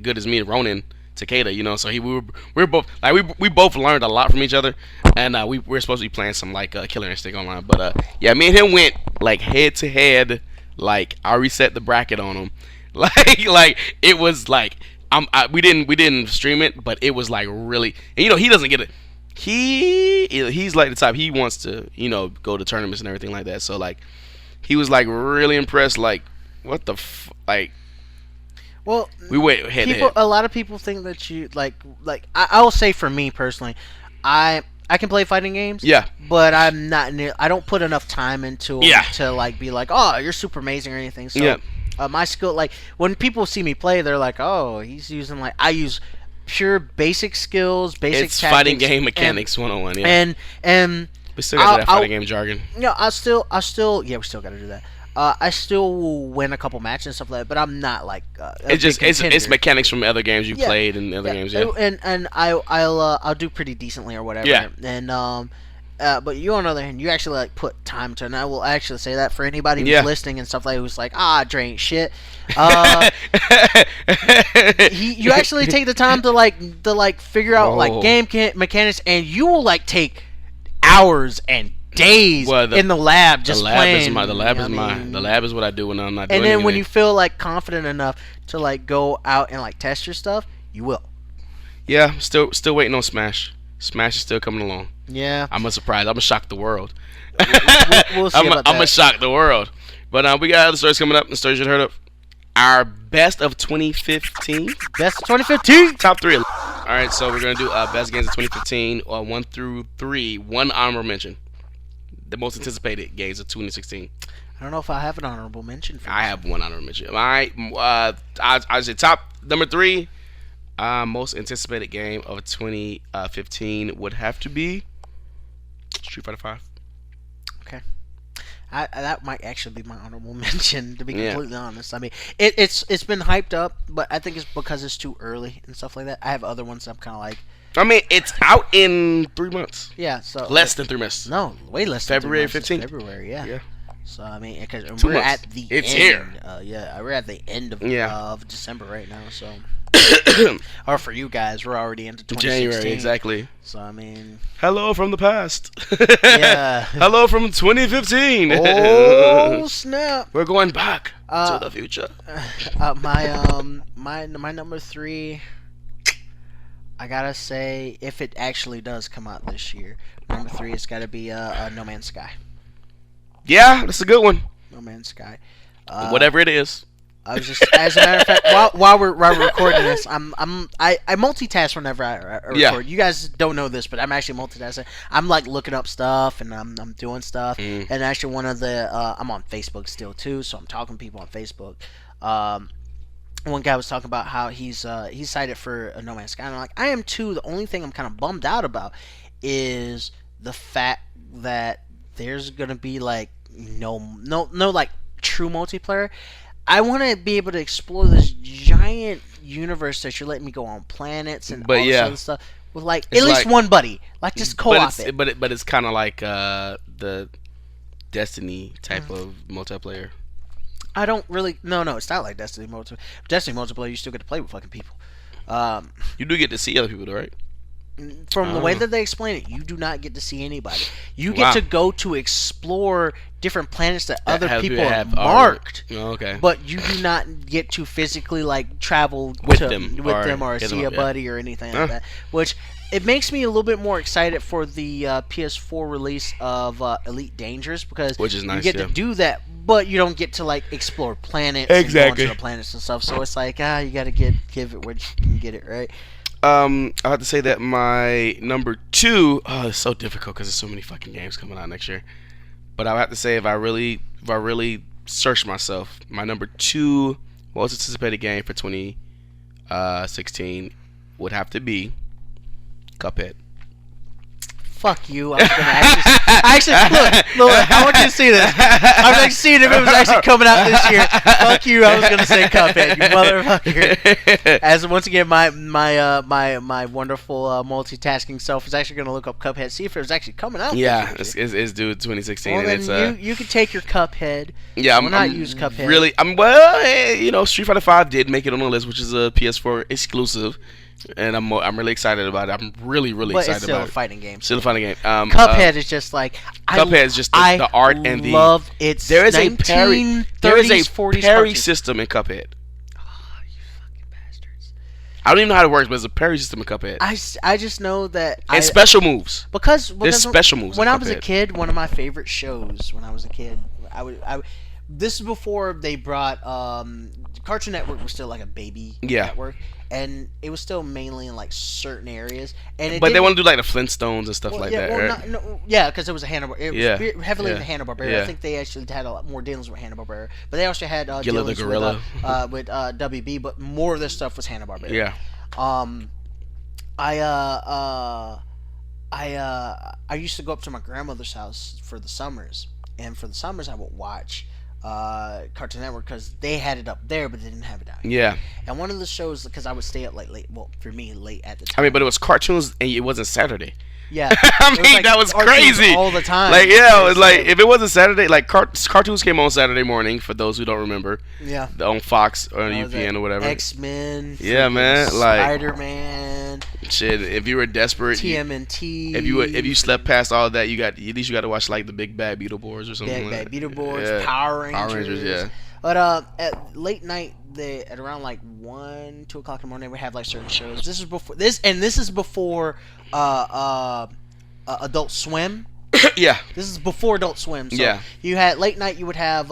good as me, Ronin Takeda, you know, so we were both like we both learned a lot from each other, and we were supposed to be playing some like Killer Instinct online, but yeah, me and him went like head to head, like I reset the bracket on him, like it was like we didn't stream it, but it was like really, and you know he doesn't get it. He's like the type, he wants to, you know, go to tournaments and everything like that, so like he was like really impressed, like what the like.
Well,
we went head to head.
A lot of people think that you like I will say for me personally, I can play fighting games.
Yeah.
But I'm not. I don't put enough time into them to like be like, oh, you're super amazing or anything. So my skill, like when people see me play, they're like, oh, he's using like I use pure basic skills, basic.
It's fighting game mechanics 101. Yeah.
And
we still got that fighting game jargon.
Yeah, I still we still got to do that. I still will win a couple matches and stuff like that, but I'm not like.
It's mechanics from other games you played and other games. Yeah.
And I'll do pretty decently or whatever.
Yeah.
And but you on the other hand, you actually like put time to, and I will actually say that for anybody who's listening and stuff like who's like Dre ain't shit. You actually take the time to figure out like game mechanics, and you will like take hours and days in the lab just playing.
The lab is what I do when I'm not doing
anything. And then when
anything.
you feel like confident enough to like go out and like test your stuff, you will.
Yeah, still waiting on Smash. Smash is still coming along.
Yeah.
I'm a surprise. I'm gonna shock the world.
We'll see about that.
I'm gonna shock the world. But we got other stories coming up. The stories you heard of. Our best of 2015.
Best of 2015.
Top 3. All right, so we're gonna do best games of 2015, 1 through 3. One honorable mention. The most anticipated games of 2016.
I don't know if I have an honorable mention.
I have one honorable mention. All right, I say top number 3. Most anticipated game of 2015 would have to be Street Fighter 5.
Okay. That might actually be my honorable mention, to be completely honest. I mean, it's been hyped up, but I think it's because it's too early and stuff like that. I have other ones that I'm kind of like.
I mean, it's out in 3 months.
Yeah, so
less than 3 months.
No, way less.
February
than
15th.
February, yeah. So I mean, because we're
months.
at the
it's
end.
Here.
We're at the end of December right now. So, or for you guys, we're already into 2016.
January, exactly.
So I mean,
hello from the past.
Yeah.
Hello from 2015.
Oh snap!
We're going back to the future.
My number 3. I gotta say, if it actually does come out this year, number 3 it's gotta be No Man's Sky.
Yeah, that's a good one.
No Man's Sky.
Whatever it is.
I was just, as a matter of fact, while we're recording this, I multitask whenever I record.
Yeah.
You guys don't know this, but I'm actually multitasking. I'm like looking up stuff and I'm doing stuff. And actually, one of the I'm on Facebook still too, so I'm talking to people on Facebook. One guy was talking about how he's cited for a No Man's Sky. And I'm like, I am too. The only thing I'm kind of bummed out about is the fact that there's gonna be like no like true multiplayer. I want to be able to explore this giant universe that you're letting me go on planets and all this other stuff with like at least one buddy, like just co-op it.
But it's kind of like the Destiny type of multiplayer.
I don't really. No, it's not like Destiny multiplayer. Destiny multiplayer, you still get to play with fucking people.
You do get to see other people, though, right?
From the way that they explain it, you do not get to see anybody. You get to go to explore different planets that other people have marked.
Okay.
But you do not get to physically like travel
with them
or see a buddy or anything like that. Which it makes me a little bit more excited for the PS4 release of Elite Dangerous, because
which is nice,
you get to do that, but you don't get to like explore planets and go onto the planets and stuff. So it's like you got to give it where you can get it, right?
I have to say that my number 2. Oh, it's so difficult because there's so many fucking games coming out next year. But I have to say, if I really search myself, my number 2 most anticipated game for 2016 would have to be Cuphead.
Fuck you. I was gonna actually look, I want you to see this. I was actually seeing if it was actually coming out this year. Fuck you. I was gonna say Cuphead, you motherfucker. As once again, my wonderful multitasking self is actually gonna look up Cuphead, see if it was actually coming out.
Yeah, it's due 2016.
Well,
and
then you can take your Cuphead.
Yeah, I'm not
use Cuphead.
Really, Street Fighter 5 did make it on the list, which is a PS4 exclusive. And I'm really excited about it. I'm really excited about it. But it's
still a fighting game.
Still a fighting game.
Cuphead is just like
Cuphead is just the art and the.
I love its. There is a parry
system in Cuphead.
Oh, you fucking bastards!
I don't even know how it works, but there's a parry system in Cuphead.
I just know that.
And special moves.
Because
there's special moves.
When I was a kid, one of my favorite shows. When I was a kid, this is before they brought. Cartoon Network was still like a baby network. And it was still mainly in like certain areas, but
they want to do like the Flintstones and stuff that, right?
Because it was a Hanna-Barbera. It was heavily into Hanna-Barbera. Yeah. I think they actually had a lot more dealings with Hanna-Barbera, but they also had dealings
the Gorilla
with WB. But more of their stuff was Hanna-Barbera.
Yeah.
I used to go up to my grandmother's house for the summers, and for the summers I would watch Cartoon Network because they had it up there, but they didn't have it down here.
Yeah.
And one of the shows, because I would stay up late. Well, for me, late at the time.
I mean, but it was cartoons, and it wasn't Saturday.
Yeah.
That was crazy.
All the time.
Like, yeah, it was like if it wasn't Saturday, like cartoons came on Saturday morning. For those who don't remember.
Yeah.
On Fox or on UPN or whatever.
X-Men.
Yeah, man. Like
Spider-Man.
Shit, if you were desperate,
TMNT.
If you slept past all that, at least you got to watch like the Big Bad Beetleborgs or something.
Big Bad Beetleborgs, Power Rangers.
Yeah.
But at late night, at around like 1, 2 o'clock in the morning, we have like certain shows. This is before Adult Swim.
Yeah.
This is before Adult Swim. So
yeah.
You had late night. You would have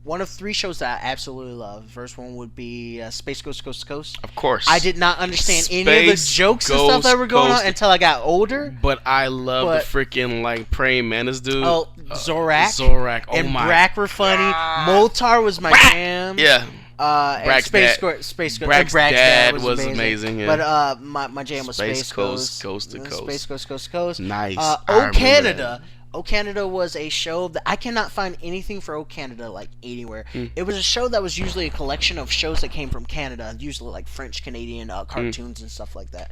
one of 3 shows that I absolutely love. The first one would be Space Ghost Coast to Coast.
Of course.
I did not understand any of the jokes and stuff that were going on until I got older.
But I love the freaking like praying mantis dude.
Oh, Zorak.
Zorak. Oh
and
my.
Brack were funny. Moltar was my jam.
Yeah.
Brack's
dad was amazing. Yeah.
But my jam was Space
Coast to Coast.
Space Coast to Coast.
Nice.
Oh Canada. Oh Canada was a show that I cannot find anything for Oh Canada like anywhere. It was a show that was usually a collection of shows that came from Canada, usually like French Canadian cartoons and stuff like that.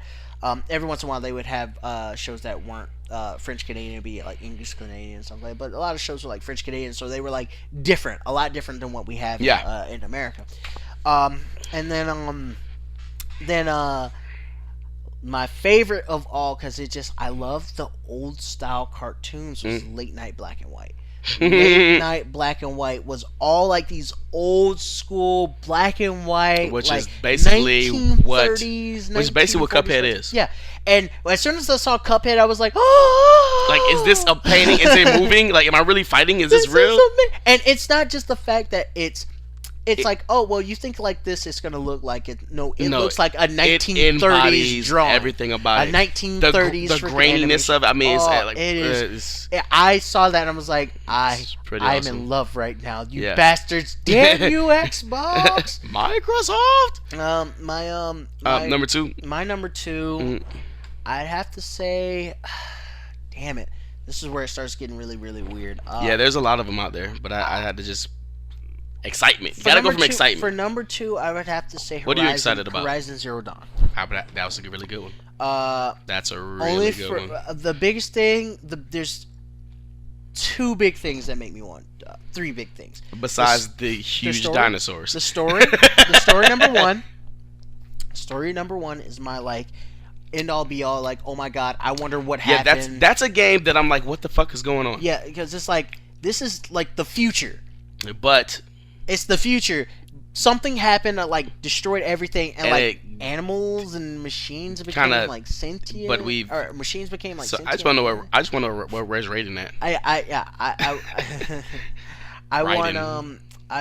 Every once in a while they would have shows that weren't French Canadian, be like English Canadian and stuff like that. But a lot of shows were like French Canadian, so they were like different, a lot different than what we have in America. And then my favorite of all, because I love the old style cartoons, was Late Night Black and White. Late Night Black and White was all like these old school black and white,
which
like
is basically
1930s,
what Cuphead is.
Yeah, and as soon as I saw Cuphead, I was like, oh!
Like, is this a painting? Is it moving? Like, am I really fighting? Is this real?
And it's not just the fact that it's like, oh, well, you think like this is going to look like it. No, it looks like a 1930s drawing.
Everything about
it. A 1930s
the graininess of it. I mean,
it is. I saw that and I was like, I'm
awesome.
in love right now. You bastards. Damn you, Xbox.
Microsoft.
My
number 2.
My number 2, I'd have to say, damn it. This is where it starts getting really, really weird.
Yeah, there's a lot of them out there, but I had to just... Excitement. You gotta go from excitement.
For number 2, I would have to say Horizon.
What are you excited about?
Horizon Zero Dawn.
That was a really good one. That's a really good one.
The biggest thing, there's 2 big things that make me want. 3 big things.
Besides the huge dinosaurs.
The story. The story number 1. Story number 1 is my like end all be all. Like, oh my god, I wonder what happened.
Yeah, that's a game that I'm like, what the fuck is going on?
Yeah, because it's like this is like the future.
But
it's the future. Something happened that like destroyed everything, and like animals and machines became like sentient.
But
machines became like.
So
sentient.
I just want to know where Red's rating that.
I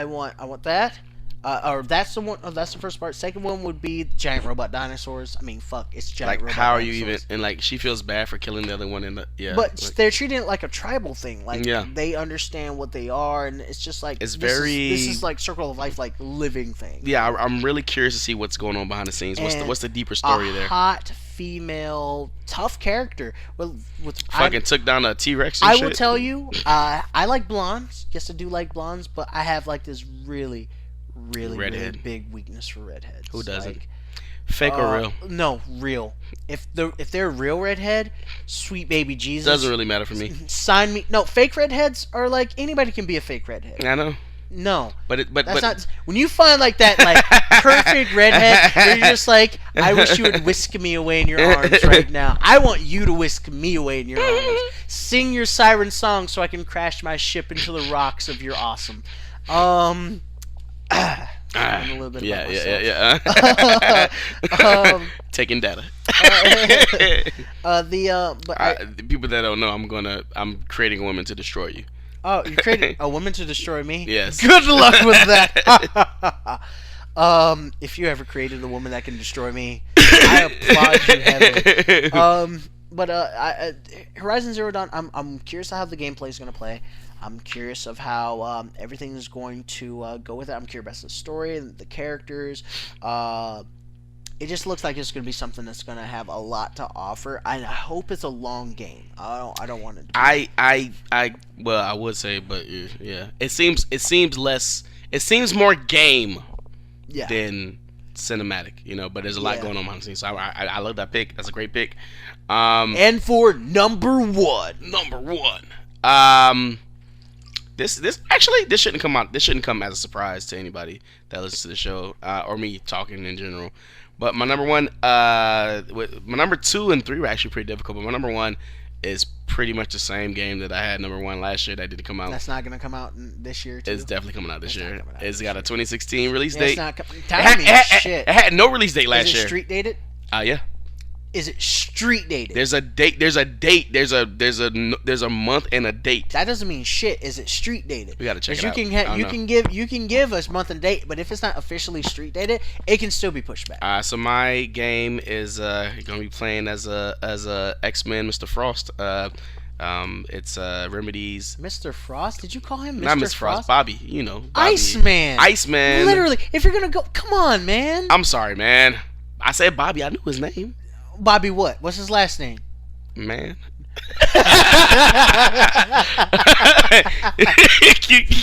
want that. Or that's the one. Oh, that's the first part. Second one would be giant robot dinosaurs. I mean, fuck, it's giant robot.
Like, how are
dinosaurs.
you even? And like, she feels bad for killing the other one. But
like, they're treating it like a tribal thing. Like, they understand what they are, and it's just like this is like Circle of Life, like living thing.
Yeah, I'm really curious to see what's going on behind the scenes. What's the deeper story there?
Hot female, tough character.
Took down a T-Rex.
I will tell you, I like blondes. Yes, I do like blondes, but I have like this really big weakness for redheads.
Who doesn't? Fake or real?
No, real. If they're a real redhead, sweet baby Jesus.
Doesn't really matter for me.
Sign me. No, fake redheads are like anybody can be a fake redhead.
I know.
No,
but
not. When you find like that, like perfect redhead, you're just like, I wish you would whisk me away in your arms right now. I want you to whisk me away in your arms. Sing your siren song so I can crash my ship into the rocks of your awesome. A little bit about myself.
Taking data. The people that don't know, I'm creating a woman to destroy you.
Oh, you're creating a woman to destroy me?
Yes.
Good luck with that. If you ever created a woman that can destroy me, I applaud you heavily. But Horizon Zero Dawn, I'm curious how the gameplay is going to play. I'm curious of how everything is going to go with it. I'm curious about the story and the characters. It just looks like it's going to be something that's going to have a lot to offer. I hope it's a long game. I don't want it to be.
Well, I would say, but yeah. It seems less. It seems more game than cinematic, but there's a lot going on behind the scenes. So I love that pick. That's a great pick.
And for number one,
this shouldn't come out. This shouldn't come as a surprise to anybody that listens to the show or me talking in general. But my number one, my number 2 and 3 were actually pretty difficult. But my number 1 is pretty much the same game that I had number 1 last year that didn't come out.
That's not gonna come out this year too.
It's definitely coming out this year. It's got a 2016 release date.
It's not shit.
It had no release date last year.
Is it street dated?
Yeah.
Is it street dated?
There's a date. There's a month and a date.
That doesn't mean shit. Is it street dated?
We gotta check it out.
You can give us month and date, but if it's not officially street dated, it can still be pushed back.
So my game is gonna be playing as a X-Men Mr. Frost. It's Remedy's
Mr. Frost. Did you call him Mr.
Not Mr. Frost? Bobby. You know, Bobby.
Iceman.
Iceman.
Literally, if you're gonna go, come on, man.
I'm sorry, man. I said Bobby. I knew his name.
Bobby what? What's his last name?
Man.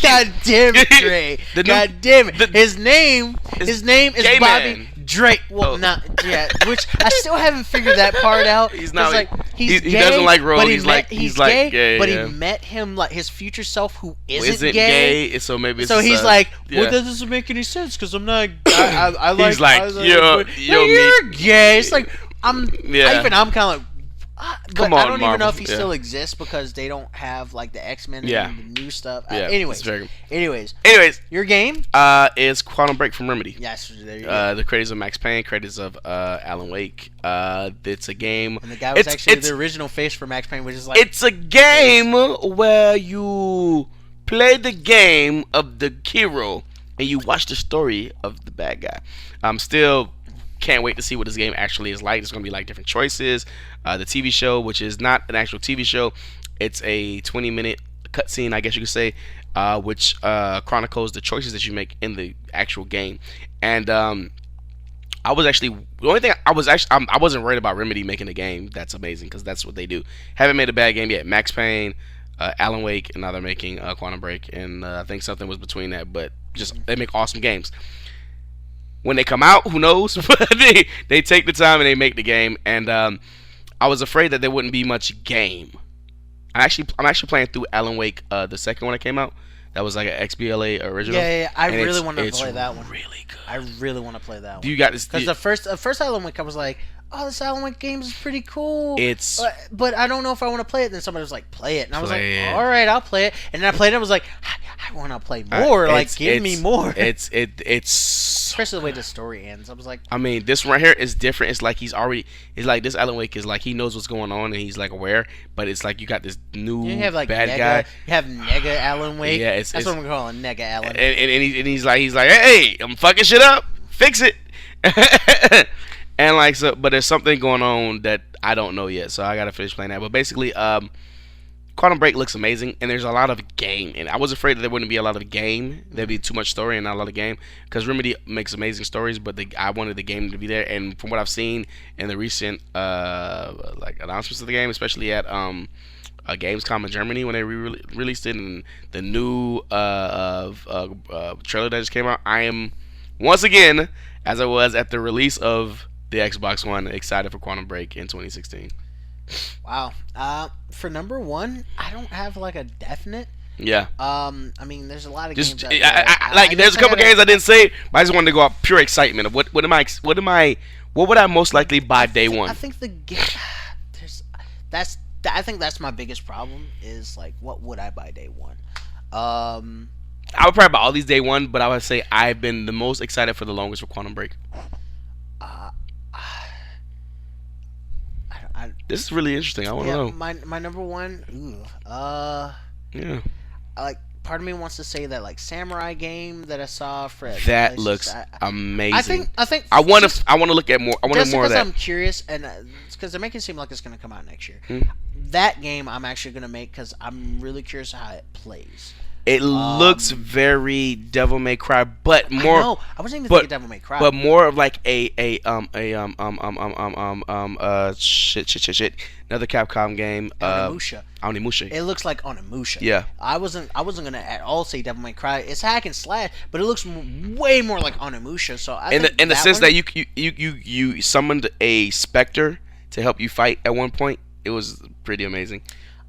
God damn it, Dre. God damn it. His name is Bobby
man.
Drake. Well, not yeah. Which I still haven't figured that part out.
He's not
like
he
gay,
doesn't like road.
But
he's gay,
yeah, but
yeah.
he met him like his future self who
isn't gay. So maybe
so he's like, well, that doesn't make any sense because I'm not. I like.
He's like, you're
gay. It's like I'm kind of like. But
Come on,
I don't
Marvel.
even know if he still exists because they don't have like the X-Men and the new stuff. Anyways, your game
is Quantum Break from Remedy.
Yes, there you go.
The creators of Max Payne, creators of Alan Wake. It's a game.
And the guy was actually the original face for Max Payne, which is like
it's a game where you play the game of the hero and you watch the story of the bad guy. I'm still. Can't wait to see what this game actually is like. It's going to be like different choices. The TV show, which is not an actual TV show, it's a 20-minute cutscene, I guess you could say, which chronicles the choices that you make in the actual game. And I wasn't worried about Remedy making a game that's amazing because that's what they do. Haven't made a bad game yet. Max Payne, Alan Wake, and now they're making Quantum Break, and I think something was between that, but just they make awesome games. When they come out, who knows? But they take the time and they make the game. And I was afraid that there wouldn't be much game. I'm actually playing through Alan Wake, the second one that came out. That was like an XBLA original.
Yeah. I really want to play that one.
Really good.
I really want to play that one.
You got this
because the first Alan Wake, I was like, oh, this Alan Wake game is pretty cool. But I don't know if I want to play it. Then somebody was like, play it, and I was like, all right, I'll play it. And then I played it. I was like, I want to play more. Give me more.
It's
especially the way the story ends. I was like,
I mean, this one right here is different. It's like this Alan Wake is like he knows what's going on and he's like aware. But it's like you got this new bad guy.
You have Nega Alan Wake.
Yeah,
that's what I'm calling Nega Alan.
And he's like, hey, I'm fucking shit up. Fix it. And like so, but there's something going on that I don't know yet, so I gotta finish playing that. But basically, Quantum Break looks amazing, and there's a lot of game. And I was afraid that there wouldn't be a lot of game. There'd be too much story and not a lot of game, because Remedy makes amazing stories, but I wanted the game to be there. And from what I've seen in the recent like announcements of the game, especially at Gamescom in Germany when they released it, and the new trailer that just came out, I am once again, as I was at the release of the Xbox One, excited for Quantum Break in 2016.
Wow. For number one, I don't have like a definite.
Yeah.
I mean, there's a lot of
just,
games.
There's a couple games I didn't say, but I just wanted to go off pure excitement of what would I most likely buy day one.
I think the game. I think that's my biggest problem is like, what would I buy day one?
I would probably buy all these day one, but I would say I've been the most excited for the longest for Quantum Break. This is really interesting. I want to know.
My number one.
Yeah.
Like, part of me wants to say that like samurai game that I saw for
that looks amazing.
I think
I want to look at more. I want more of that.
I'm curious, and because they're making it seem like it's going to come out next year. That game I'm actually going to make because I'm really curious how it plays.
It looks very Devil May Cry, but more.
I wasn't even thinking Devil May Cry,
but more of like another Capcom game. Onimusha.
It looks like Onimusha.
Yeah.
I wasn't gonna at all say Devil May Cry. It's hack and slash, but it looks way more like Onimusha. So
in the sense that you summoned a specter to help you fight at one point, it was pretty amazing.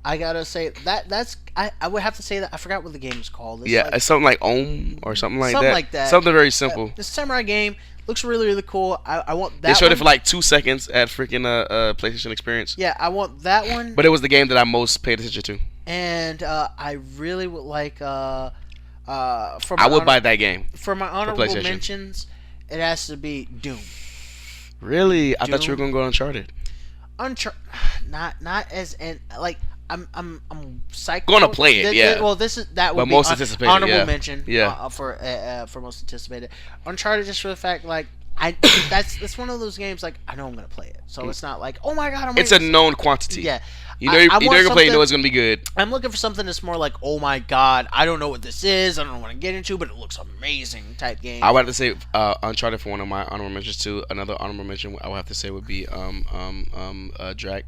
I gotta say that's I would have to say that I forgot what the game is called.
It's something like Om or something like that.
Something like that.
Something very simple.
The samurai game Looks really, really cool. I want that.
They showed
one.
it for like 2 seconds at freaking PlayStation Experience.
Yeah, I want that one.
But it was the game that I most paid attention to.
And I really would like. I
would buy that game.
For my honorable mentions, it has to be Doom.
Really? I thought you were gonna go Uncharted.
Not as in like. I'm psyched.
Gonna play it, yeah.
Well, that would
but
be
most anticipated,
honorable mention.
Yeah.
For most anticipated. Uncharted, just for the fact, like that's one of those games like I know I'm gonna play it, so it's not like oh my god,
it's a known quantity.
Yeah,
you know you're gonna play. You know it's gonna be good.
I'm looking for something that's more like oh my god, I don't know what this is, I don't know what I'm getting into, but it looks amazing type game.
I would have to say Uncharted for one of my honorable mentions too. Another honorable mention I would have to say would be Drag.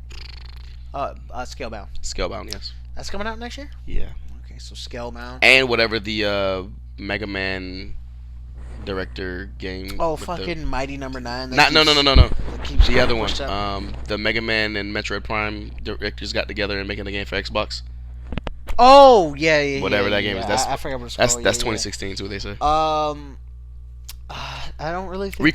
Scalebound.
Scalebound, yes.
That's coming out next year?
Yeah.
Okay, so Scalebound.
And whatever the Mega Man director game.
Oh, fucking Mighty Number 9.
No. The other one. The Mega Man and Metroid Prime directors got together and making the game for Xbox.
Oh, yeah.
Whatever that game is.
I forgot what it's called.
That's 2016 too, they say.
I don't really think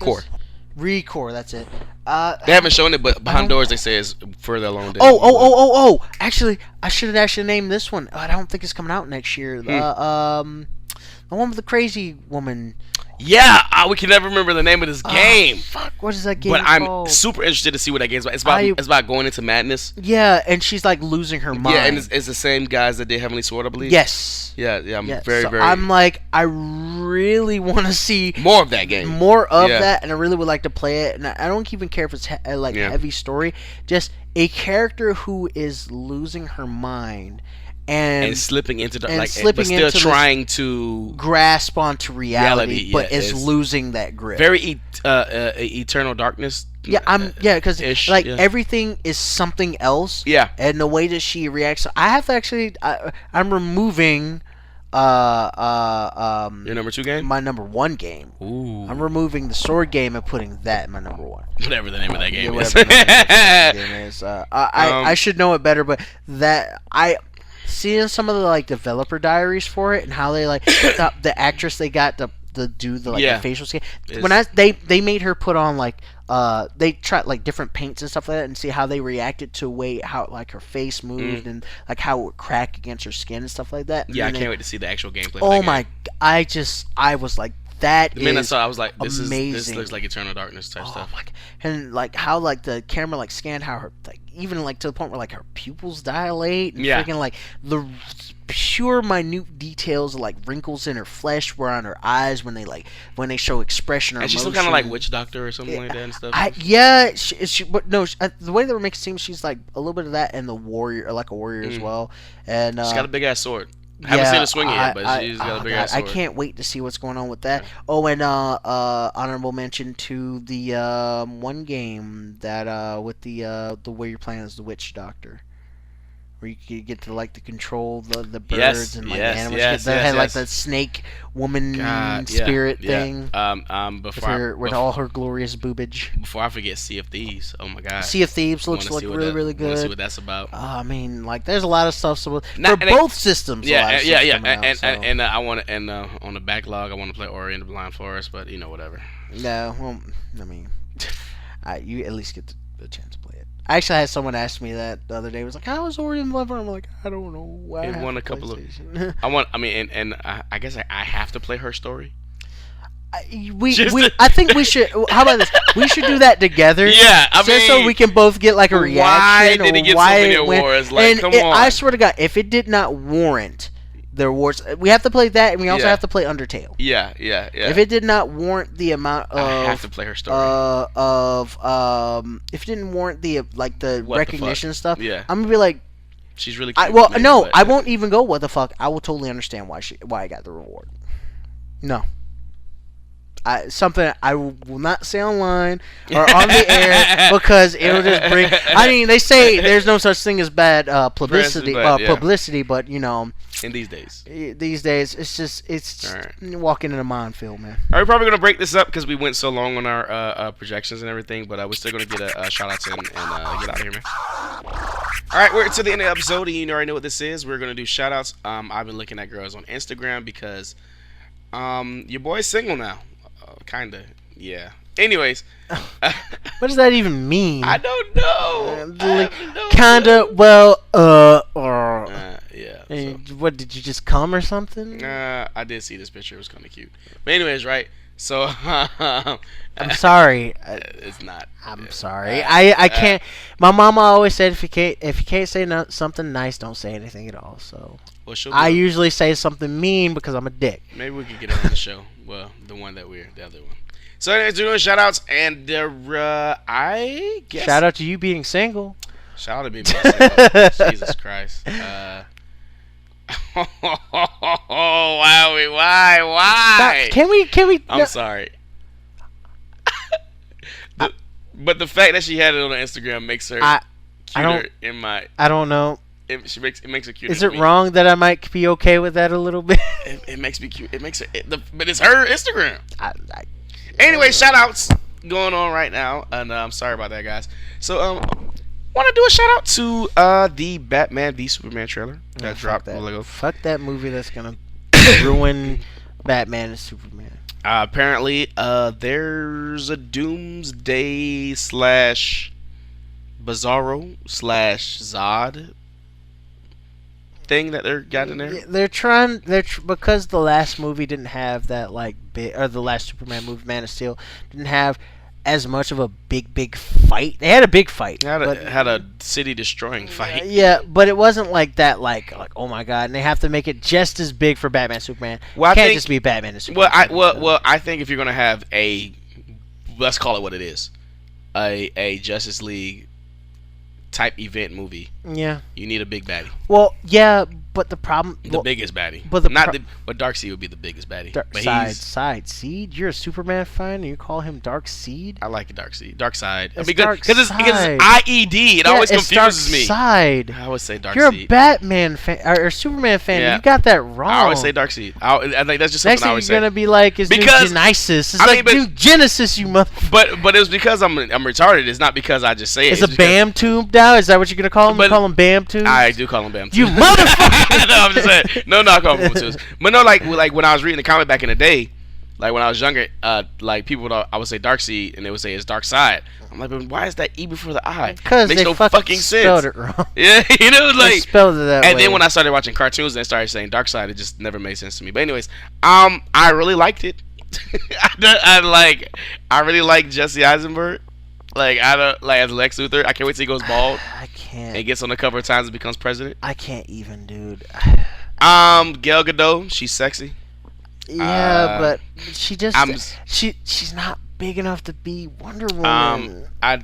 Recore, that's it.
They haven't shown it, but behind doors they say it's further along.
Oh! Actually, I should have named this one. I don't think it's coming out next year. The one with the crazy woman.
Yeah, we can never remember the name of this game.
Fuck, what is that game
But
called?
I'm super interested to see what that game's about. It's about going into madness.
Yeah, and she's like losing her mind.
Yeah, and it's the same guys that did Heavenly Sword, I believe.
Yes.
Yeah, I'm very.
I'm like, I really want to see
more of that game.
More of that, and I really would like to play it. And I don't even care if it's heavy story. Just a character who is losing her mind. And slipping into but still
trying to
grasp onto reality but is losing that grip.
Very Eternal Darkness.
Because everything is something else.
Yeah,
and the way that she reacts, I have to actually. I'm removing.
Your number 2 game?
My number 1 game.
Ooh.
I'm removing the sword game and putting that in my number 1.
Whatever the name of that game is.
I should know it better, but seeing some of the developer diaries for it and how they the actress they got to do the facial scan when they made her put on they tried different paints and stuff like that and see how they reacted to how her face moved and how it would crack against her skin and stuff like that.
Yeah, I can't wait to see the actual gameplay.
Oh my! I was like that.
The minute I saw it, I was like,
this
looks like Eternal Darkness type stuff.
My, and how the camera scanned how her even to the point where her pupils dilate and freaking the pure minute details of wrinkles in her flesh were on her eyes when they show expression or
and
emotion.
She's some kind of like witch doctor or something like that and stuff.
But no, the way that it makes it seem she's a little bit of that and the warrior a warrior as well. And
she's got a big ass sword. I haven't seen her swing it yet, but she's got a big ass sword.
I can't wait to see what's going on with that. Oh, and honorable mention to the one game that with the where you're playing as the witch doctor, where you get to control the birds and animals. That had that snake woman spirit thing. With all her glorious boobage.
Before I forget, Sea of Thieves. Oh my god.
Sea of Thieves looks really really good.
See what that's about.
I mean, there's a lot of stuff for both systems.
And I want to on the backlog. I want to play Ori and the Blind Forest, but whatever.
No, well, I mean, you at least get the chance to play it. I actually had someone ask me that the other day. It was like, "How was Ori and the Blind Forest?" I'm like, "I don't know."
It won a couple of. I guess I have to play her story.
I think we should. How about this? We should do that together.
Yeah, I mean,
so we can both get a reaction.
Why did it get so many awards? Come on.
I swear to God, if it did not warrant the awards, we have to play that, and we also have to play Undertale.
Yeah.
If it did not warrant the amount of,
I have to play her story.
If it didn't warrant the recognition and stuff,
I'm
gonna be like,
she's really cute.
I won't even go. What the fuck? I will totally understand why I got the reward. No. Something I will not say online or on the air because it'll just bring. I mean, they say there's no such thing as bad publicity, but
in these days,
it's just walking in a minefield, man.
All right, we're probably gonna break this up because we went so long on our projections and everything, but we're still gonna get a shout out to and get out of here, man. All right, we're to the end of the episode, and you already know what this is. We're gonna do shout outs. I've been looking at girls on Instagram because your boy's single now. Kinda. Yeah. Anyways.
What does that even mean?
I don't know.
Kinda. Well.
Yeah.
So. What did you just come or something?
I did see this picture. It was kind of cute. But anyways, right? So.
I'm sorry.
It's not.
I'm sorry. I can't. My mama always said if you can't say something nice, don't say anything at all. So. Well, I usually say something mean because I'm a dick.
Maybe we could get her on the show. Well, the other one. So anyways, we're doing shout outs, and I guess
shout out to you being single.
Shout out to me being single. Jesus Christ. Why?
Can we?
I'm sorry. But the fact that she had it on her Instagram makes her cuter in my.
I don't know.
It makes her cuter.
Is it wrong that I might be okay with that a little bit?
It makes me cute. It makes her. But it's her Instagram. Anyway, shout outs going on right now, and I'm sorry about that, guys. So want to do a shout out to the Batman v Superman trailer that dropped a while ago.
Fuck that movie that's gonna ruin Batman and Superman.
Apparently, there's a Doomsday / Bizarro / Zod thing that they're got in there.
They're because the last movie didn't have that the last Superman movie, Man of Steel, didn't have as much of a big fight. They had a big fight.
Had a city destroying fight.
Yeah, but it wasn't like that. Like oh my god, and they have to make it just as big for Batman Superman. Well, it can't just be Batman and Superman.
I think if you're gonna have let's call it what it is, a Justice League type event movie.
Yeah.
You need a big baddie.
Well, yeah, but the problem...
biggest baddie.
But
Darkseid would be the biggest baddie.
Darkseid? You're a Superman fan and you call him Darkseid?
I like Darkseid. Darkseid.
Because
it's IED. It always confuses me.
Darkseid.
I always say Darkseid.
You're a Batman fan or a Superman fan. Yeah. You got that wrong.
I always say Darkseid. I think that's just something I always say.
Next thing you're going to be like is New Genesis. It's New Genesis, you motherfucker.
But it was because I'm retarded. It's not because I just say it.
It's a Bam Tube now? Is that what you're going to call him? You call him Bam Tubes?
I do call him Bam Tubes.
You motherfucker!
No, I'm just saying. No, I call him Bam Tubes. But no, like when I was reading the comic back in the day, like when I was younger, like people I would say Darkseid and they would say it's Darkseid. I'm like, but why is that E before the I?
Because
makes no fucking sense.
Spelled it wrong.
Yeah,
they spelled it that way.
And then when I started watching cartoons and they started saying Darkseid, it just never made sense to me. But anyways, I really liked it. I really like Jesse Eisenberg. As Lex Luthor. I can't wait till he goes bald.
I can't.
And gets on the cover of Times and becomes president.
I can't even, dude.
Gal Gadot, she's sexy.
Yeah, but she just she's not big enough to be Wonder Woman.
I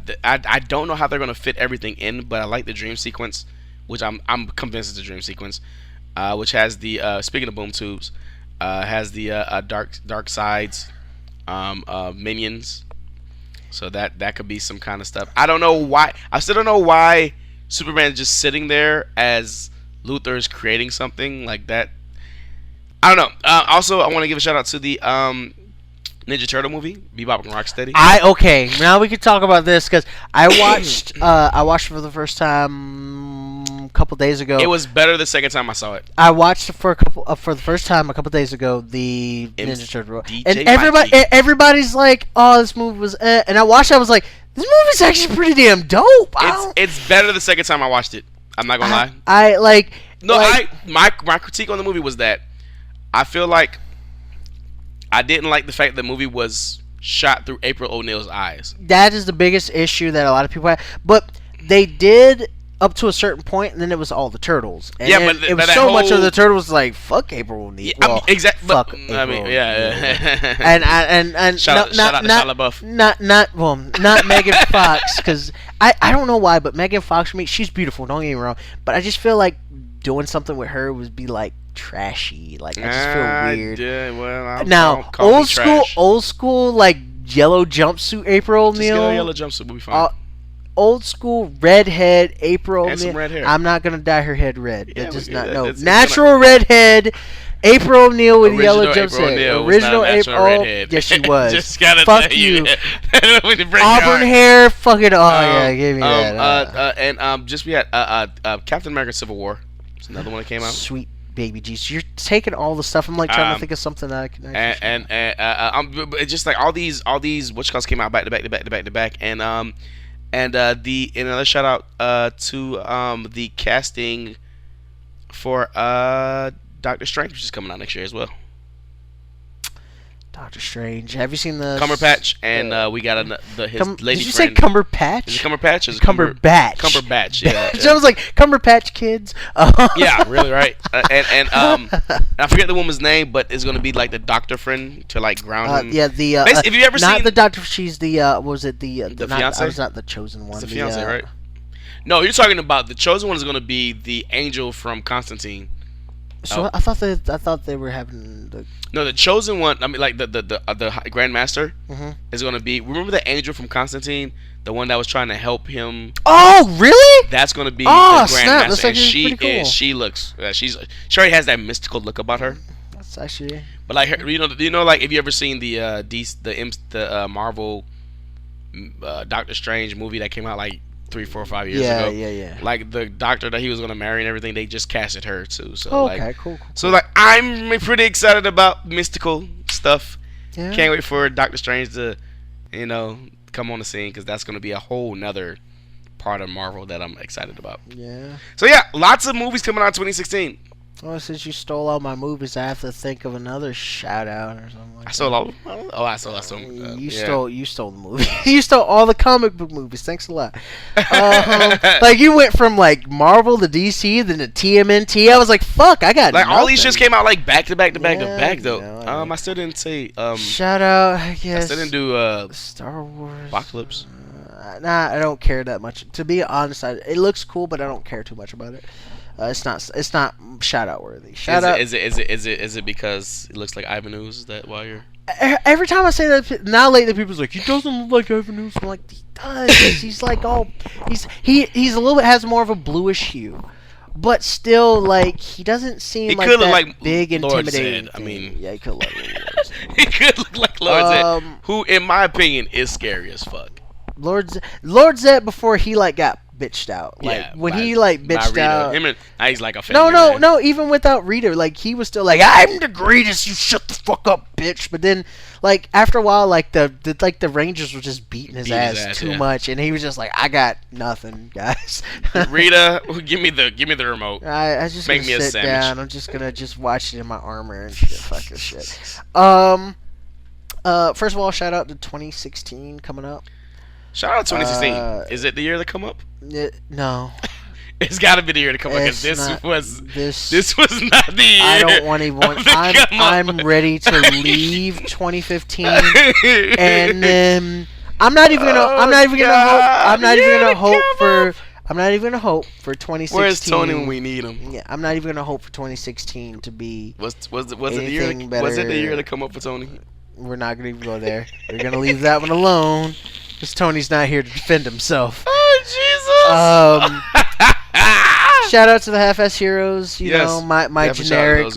don't know how they're gonna fit everything in, but I like the dream sequence, which I'm convinced it's a dream sequence, which has the speaking of boom tubes, has the Darkseid's minions. So that could be some kind of stuff. I don't know why. I still don't know why Superman is just sitting there as Luthor is creating something like that. I don't know. Also, I want to give a shout out to the Ninja Turtle movie, Bebop and Rocksteady.
Okay, now we can talk about this because I watched for the first time a couple days ago.
It was better the second time I saw it.
I watched for the first time a couple days ago the Ninja Turtle, and everybody's like, "Oh, this movie was," and I watched it. I was like, "This movie's actually pretty damn dope."
It's better the second time I watched it. I'm not gonna
lie.
My critique on the movie was that I feel like I didn't like the fact that the movie was shot through April O'Neil's eyes.
That is the biggest issue that a lot of people have. But they did up to a certain point, and then it was all the turtles. And
yeah, but
it was so much of the turtles like fuck April O'Neil.
Yeah, well, exactly.
Fuck.
I mean, yeah.
and
shout out to Shia LaBeouf.
Not Megan Fox, because I don't know why, but Megan Fox for me, she's beautiful. Don't get me wrong, but I just feel like doing something with her would be like trashy. Like I just feel weird.
Yeah, well,
now old school like yellow jumpsuit April O'Neil.
Just get a yellow jumpsuit, we'll be fine.
Old school redhead April O'Neil.
And some red hair.
I'm not gonna dye her head red.
Yeah,
natural redhead April O'Neil with yellow jumpsuit.
Original April redhead.
Yes, she was.
Just gotta
fuck you. Auburn hair. Fucking yeah, give me that.
And just we had Captain America: Civil War. It's another one that came out.
Sweet Baby G's. You're taking all the stuff. I'm like trying to think of something that I can actually
it's just like all these Witch Calls came out back to back, and another shout out to the casting for Doctor Strange, which is coming out next year as well.
Doctor Strange. Have you seen the
Cumberpatch? And we got his lady
Did you
friend.
say Cumberpatch?
Is it Cumberpatch? Is it
Cumberbatch.
Cumberbatch. Yeah.
So I was like Cumberpatch Kids.
Yeah, really right. And I forget the woman's name, but it's gonna be like the doctor friend to like ground him.
Yeah, the
if you ever
not
seen
the doctor, she's the what was it the
fiance?
It's not the chosen one.
It's the fiance, right? No, you're talking about the chosen one is gonna be the angel from Constantine.
So I thought they were having the.
No, the chosen one. I mean, like the Grand Master is gonna be. Remember the angel from Constantine, the one that was trying to help him.
Oh, really?
That's gonna be
the
Grand
snap.
Master,
That's
and
cool.
she looks. She already has that mystical look about her.
That's actually.
But like her, you know, like if you ever seen the Marvel Doctor Strange movie that came out like 3, 4, 5 years ago.
Yeah.
Like the doctor that he was gonna marry and everything, they just casted her too. So
cool.
So like I'm pretty excited about mystical stuff.
Yeah.
Can't wait for Doctor Strange to, come on the scene, because that's gonna be a whole nother part of Marvel that I'm excited about.
Yeah.
So yeah, lots of movies coming out in 2016.
Well, since you stole all my movies, I have to think of another shout out or something like
I stole all of them? Oh, I stole some.
You stole the movie. You stole all the comic book movies. Thanks a lot. Like you went from like Marvel to DC, then to TMNT. I was like, fuck, I got
like
nothing.
all these just came out like back to back though.
Yeah,
I still didn't say
shout out. I guess
I still didn't do
Star Wars
Apocalypse.
Nah, I don't care that much. To be honest, it looks cool, but I don't care too much about it. It's not shout out worthy.
Is it because it looks like Ivan Ooze? Is that why you're?
Every time I say that, now lately people's like, he doesn't look like Ivan Ooze. I'm like, he does. He's like he's a little bit has more of a bluish hue, but still like he doesn't seem like that
like
big
Lord
intimidating.
Zed. I mean,
yeah, he could look like Lord Zed.
He could look like Lord Zed, who, in my opinion, is scary as fuck.
Lord Zed before he like got bitched out. Like when he like bitched out.
Him and he's like a
no. Even without Rita, like he was still like, I'm the greatest. You shut the fuck up, bitch. But then, like after a while, like the Rangers were just beating his ass too much, and he was just like, I got nothing, guys.
Rita, give me the remote.
I was just
make
gonna
me a
sit
sandwich.
down. I'm just gonna watch it in my armor and shit. Fucking shit. First of all, shout out to 2016 coming up.
Shout out to 2016. Is it the year to come up?
No.
It's got to be the year to come up, because this was not the year.
I don't want even. I'm ready to leave 2015, and then I'm not even gonna hope for 2016.
Where's Tony when we need him?
Yeah, I'm not even gonna hope for 2016 to be.
Was it the year? Was it the year to come up for Tony?
We're not gonna even go there. We're gonna leave that one alone, because Tony's not here to defend himself.
Oh Jesus!
Shout out to the Half-Ass Heroes. You know, my generic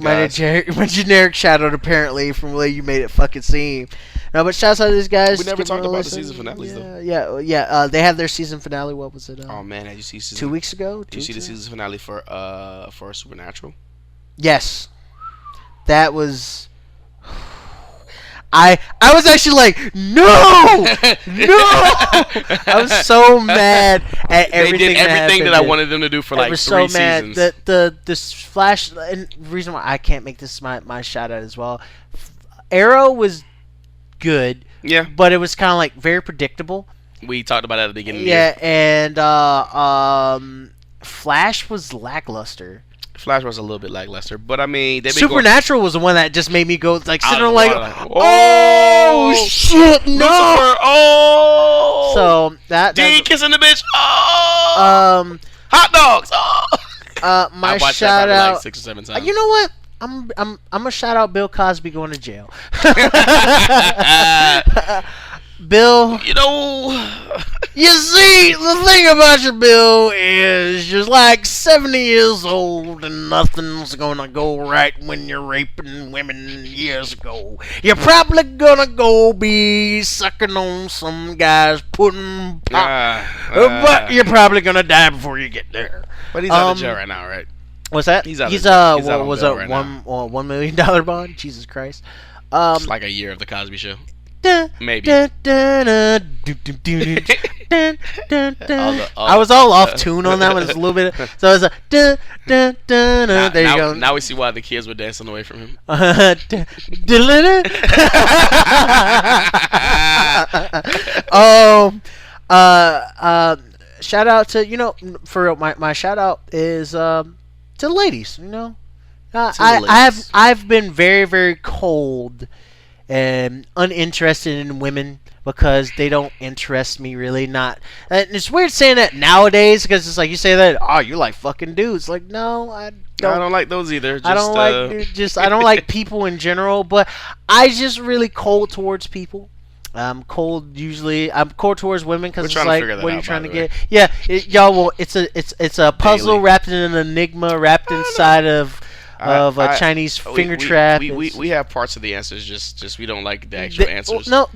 shout out apparently from the way you made it fucking seem. No, but shouts out to these guys.
We never talked about the season finales though.
Yeah. They had their season finale. What was it?
Oh man, did you see
2 weeks ago?
Did you see the season finale for Supernatural?
Yes, that was. I was actually like, no! I was so mad at everything.
They did everything that I wanted them to do for like 3 seasons. I was so mad
that this Flash, and the reason why I can't make this my shout out as well. Arrow was good, but it was kind of like very predictable.
We talked about that at the beginning.
Yeah, and Flash was lackluster.
Flash was a little bit lackluster, but I mean,
Supernatural was the one that just made me go like sitting there like, oh shit, no!
Lucifer, oh!
So that
D kissing the bitch, oh! Hot dogs, oh!
My shout out,
like 6 or 7 times.
You know what? I'm gonna shout out Bill Cosby going to jail. Bill, you see, the thing about you, Bill, is you're like 70 years old and nothing's gonna go right when you're raping women years ago. You're probably gonna go be sucking on some guy's pudding pop, but you're probably gonna die before you get there.
But he's out of jail right now, right?
What's that?
He's out on
was
bail
a
right
$1 million bond? Jesus Christ.
It's like a year of the Cosby Show. Maybe.
I was all off tune on that one. It's a little bit. So it's a. There you go.
Now we see why the kids were dancing away from him.
Shout out to for real, my shout out is to the ladies. I've been very, very cold and uninterested in women because they don't interest me really. Not, and it's weird saying that nowadays because it's like you say that, oh, you like fucking dudes. Like, no, I don't
like those either.
I don't I don't like people in general, but I just really cold towards people. I'm cold towards women because it's like, what are you trying to get? Yeah, it's a puzzle wrapped in an enigma wrapped inside of a Chinese finger trap.
We have parts of the answers, just we don't like the actual answers.
No,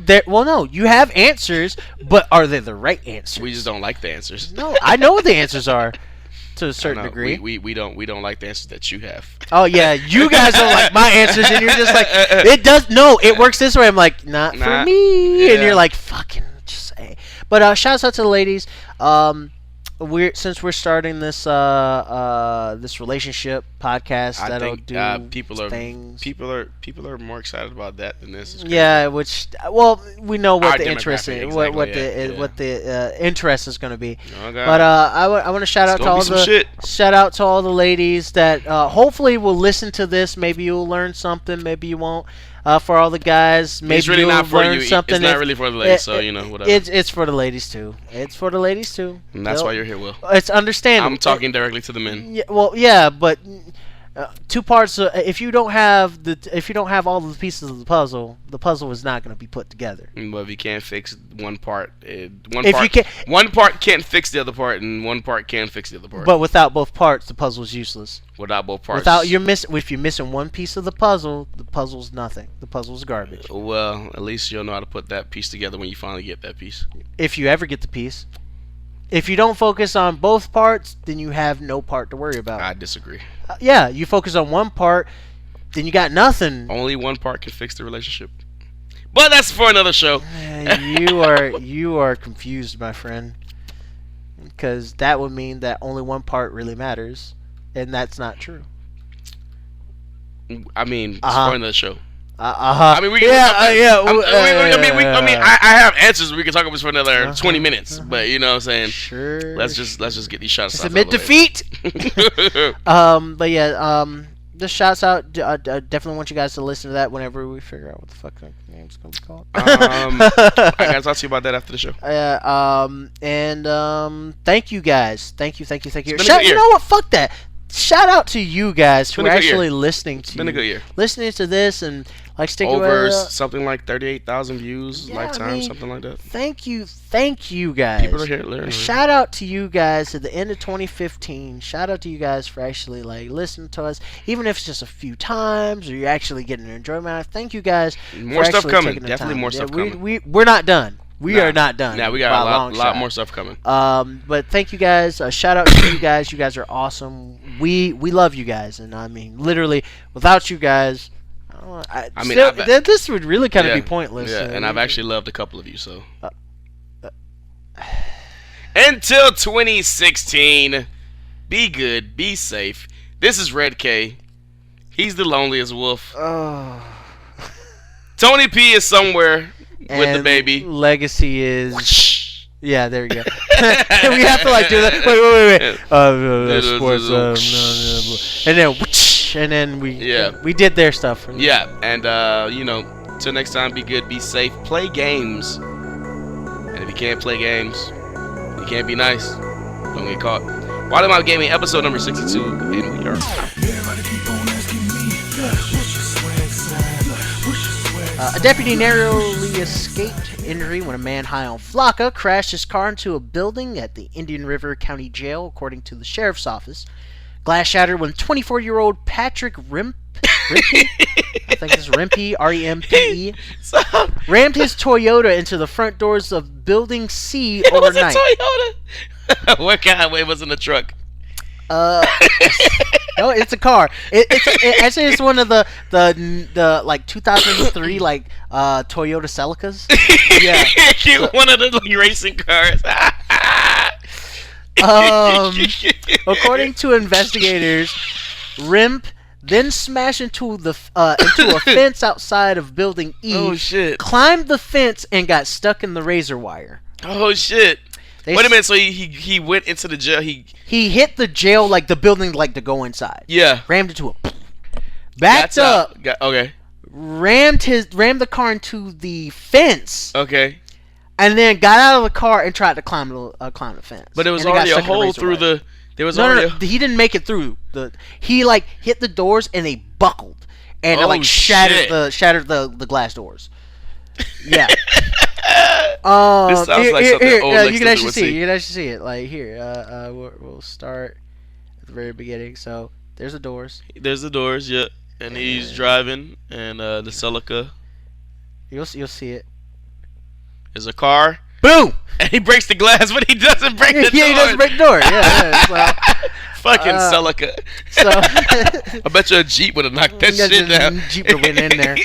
you have answers, but are they the right answers?
We just don't like the answers.
No, I know what the answers are to a certain degree.
We don't like the answers that you have.
Oh yeah, you guys don't like my answers, and you're just like, it works this way. I'm like, not for me, and you're like, fucking just say. But shouts out to the ladies. Since we're starting this this relationship podcast,
I
that'll
think
do
things. People are more excited about that than this.
Yeah, we know what the interest is, what the interest is going to be.
Okay.
But I want to shout out to all the ladies that hopefully will listen to this. Maybe you'll learn something. Maybe you won't. For all the guys, maybe
it's really
you'll
not for
learn
you.
something.
It's not really for the ladies, so whatever.
It's for the ladies too. It's for the ladies too.
And that's why you're here, Will.
It's understandable.
I'm talking directly to the men.
Yeah, but two parts. If you don't have all the pieces of the puzzle is not going to be put together.
But if you can't fix one part,
one
part can't fix the other part, and one part can fix the other part.
But without both parts, the puzzle is useless.
Without both parts,
if you're missing one piece of the puzzle's nothing. The puzzle's garbage.
Well, at least you'll know how to put that piece together when you finally get that piece.
If you ever get the piece. If you don't focus on both parts, then you have no part to worry about.
I disagree.
Yeah, you focus on one part, then you got nothing.
Only one part can fix the relationship. But that's for another show.
You are confused, my friend. Because that would mean that only one part really matters, and that's not true.
I mean, it's for another show.
I mean,
I have answers. We can talk about this for another 20 minutes. But you know what I'm saying?
Sure.
Let's just get these shots out.
Submit defeat. But yeah, just shouts out. I definitely want you guys to listen to that whenever we figure out what the fuck the name's gonna be called.
I gotta talk to you about that after the show.
Thank you guys. Thank you. You know what? Fuck that. Shout out to you guys who are actually listening to.
It's been a good year.
Listening to this and like sticking
over something like 38,000 views lifetime, something like that.
Thank you guys.
People are here.
Shout out to you guys at the end of 2015. Shout out to you guys for actually like listening to us, even if it's just a few times or you're actually getting an enjoyment out of it. Thank you guys.
More stuff coming. Definitely more stuff coming.
We're not done. We are not done.
Yeah, we got a lot more stuff coming.
But thank you guys. Shout out to you guys. You guys are awesome. We love you guys, and I mean literally, without you guys, this would really kind of be pointless.
Yeah, and I've actually loved a couple of you. So until 2016, be good, be safe. This is Red K. He's the loneliest wolf. Tony P is somewhere. With the baby.
Legacy is... Whoosh. Yeah, there we go. We have to like do that. Wait. Sports. And then whoosh, and then we did their stuff.
Yeah, and till next time, be good, be safe, play games. And if you can't play games, you can't be nice. Don't get caught. Wollie Mopped Gaming, episode number 62, and we are out.
A deputy narrowly escaped injury when a man high on flakka crashed his car into a building at the Indian River County Jail, according to the sheriff's office. Glass shattered when 24-year-old Patrick Rimpe, I think it's Rimpe, R-E-M-P-E, rammed his Toyota into the front doors of Building C overnight.
It was a Toyota. What kind? It was in the truck.
No, it's a car. Actually, it's one of the like 2003 like Toyota Celicas. Yeah,
one of the like, racing cars.
According to investigators, Rimp then smashed into a fence outside of Building E.
Oh shit!
Climbed the fence and got stuck in the razor wire.
Oh shit! Wait a minute. So he went into the jail. He
hit the jail like the building like to go inside.
Yeah.
Rammed into it. Backed up.
Okay.
Rammed the car into the fence.
Okay.
And then got out of the car and tried to climb the fence.
But there was already a hole through the. There was already.
No, he didn't make it through the. He like hit the doors and they buckled, and it like shattered the glass doors. Yeah.
This sounds like something old Lex
you can actually
would
see. You can actually see it. Like here, we'll start at the very beginning. So there's the doors.
There's the doors, yeah, and he's driving, and the Celica.
You'll see it.
There's a car.
Boom!
And he breaks the glass, but he doesn't break the door.
Yeah, he doesn't break the door. Yeah. So,
fucking Celica.
So
I bet you a Jeep would have knocked that shit down.
Jeep would have went in there.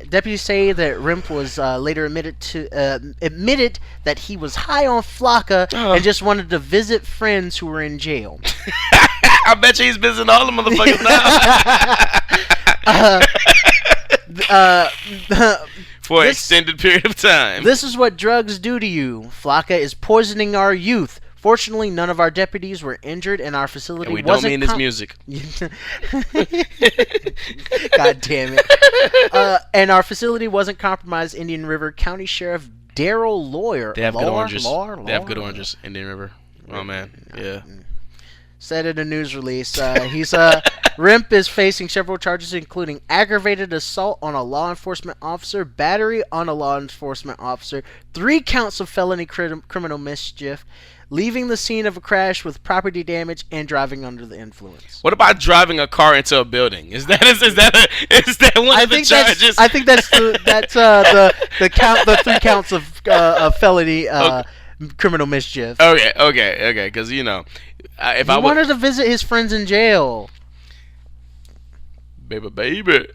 Deputies say that Rimp was later admitted that he was high on Flocka and just wanted to visit friends who were in jail.
I bet you he's visiting all the motherfuckers now. For an extended period of time.
This is what drugs do to you. Flocka is poisoning our youth. Fortunately, none of our deputies were injured, and our facility
and we don't mean his music.
God damn it! And our facility wasn't compromised. Indian River County Sheriff Daryl Lawyer.
They have good oranges. They have good oranges. Indian River. Oh man, yeah.
Said in a news release, Rimp is facing several charges, including aggravated assault on a law enforcement officer, battery on a law enforcement officer, 3 counts of felony criminal mischief, leaving the scene of a crash with property damage, and driving under the influence.
What about driving a car into a building? Is that one of the charges?
I think that's the 3 counts of felony criminal mischief.
Okay. Because if
he wanted to visit his friends in jail.
Baby.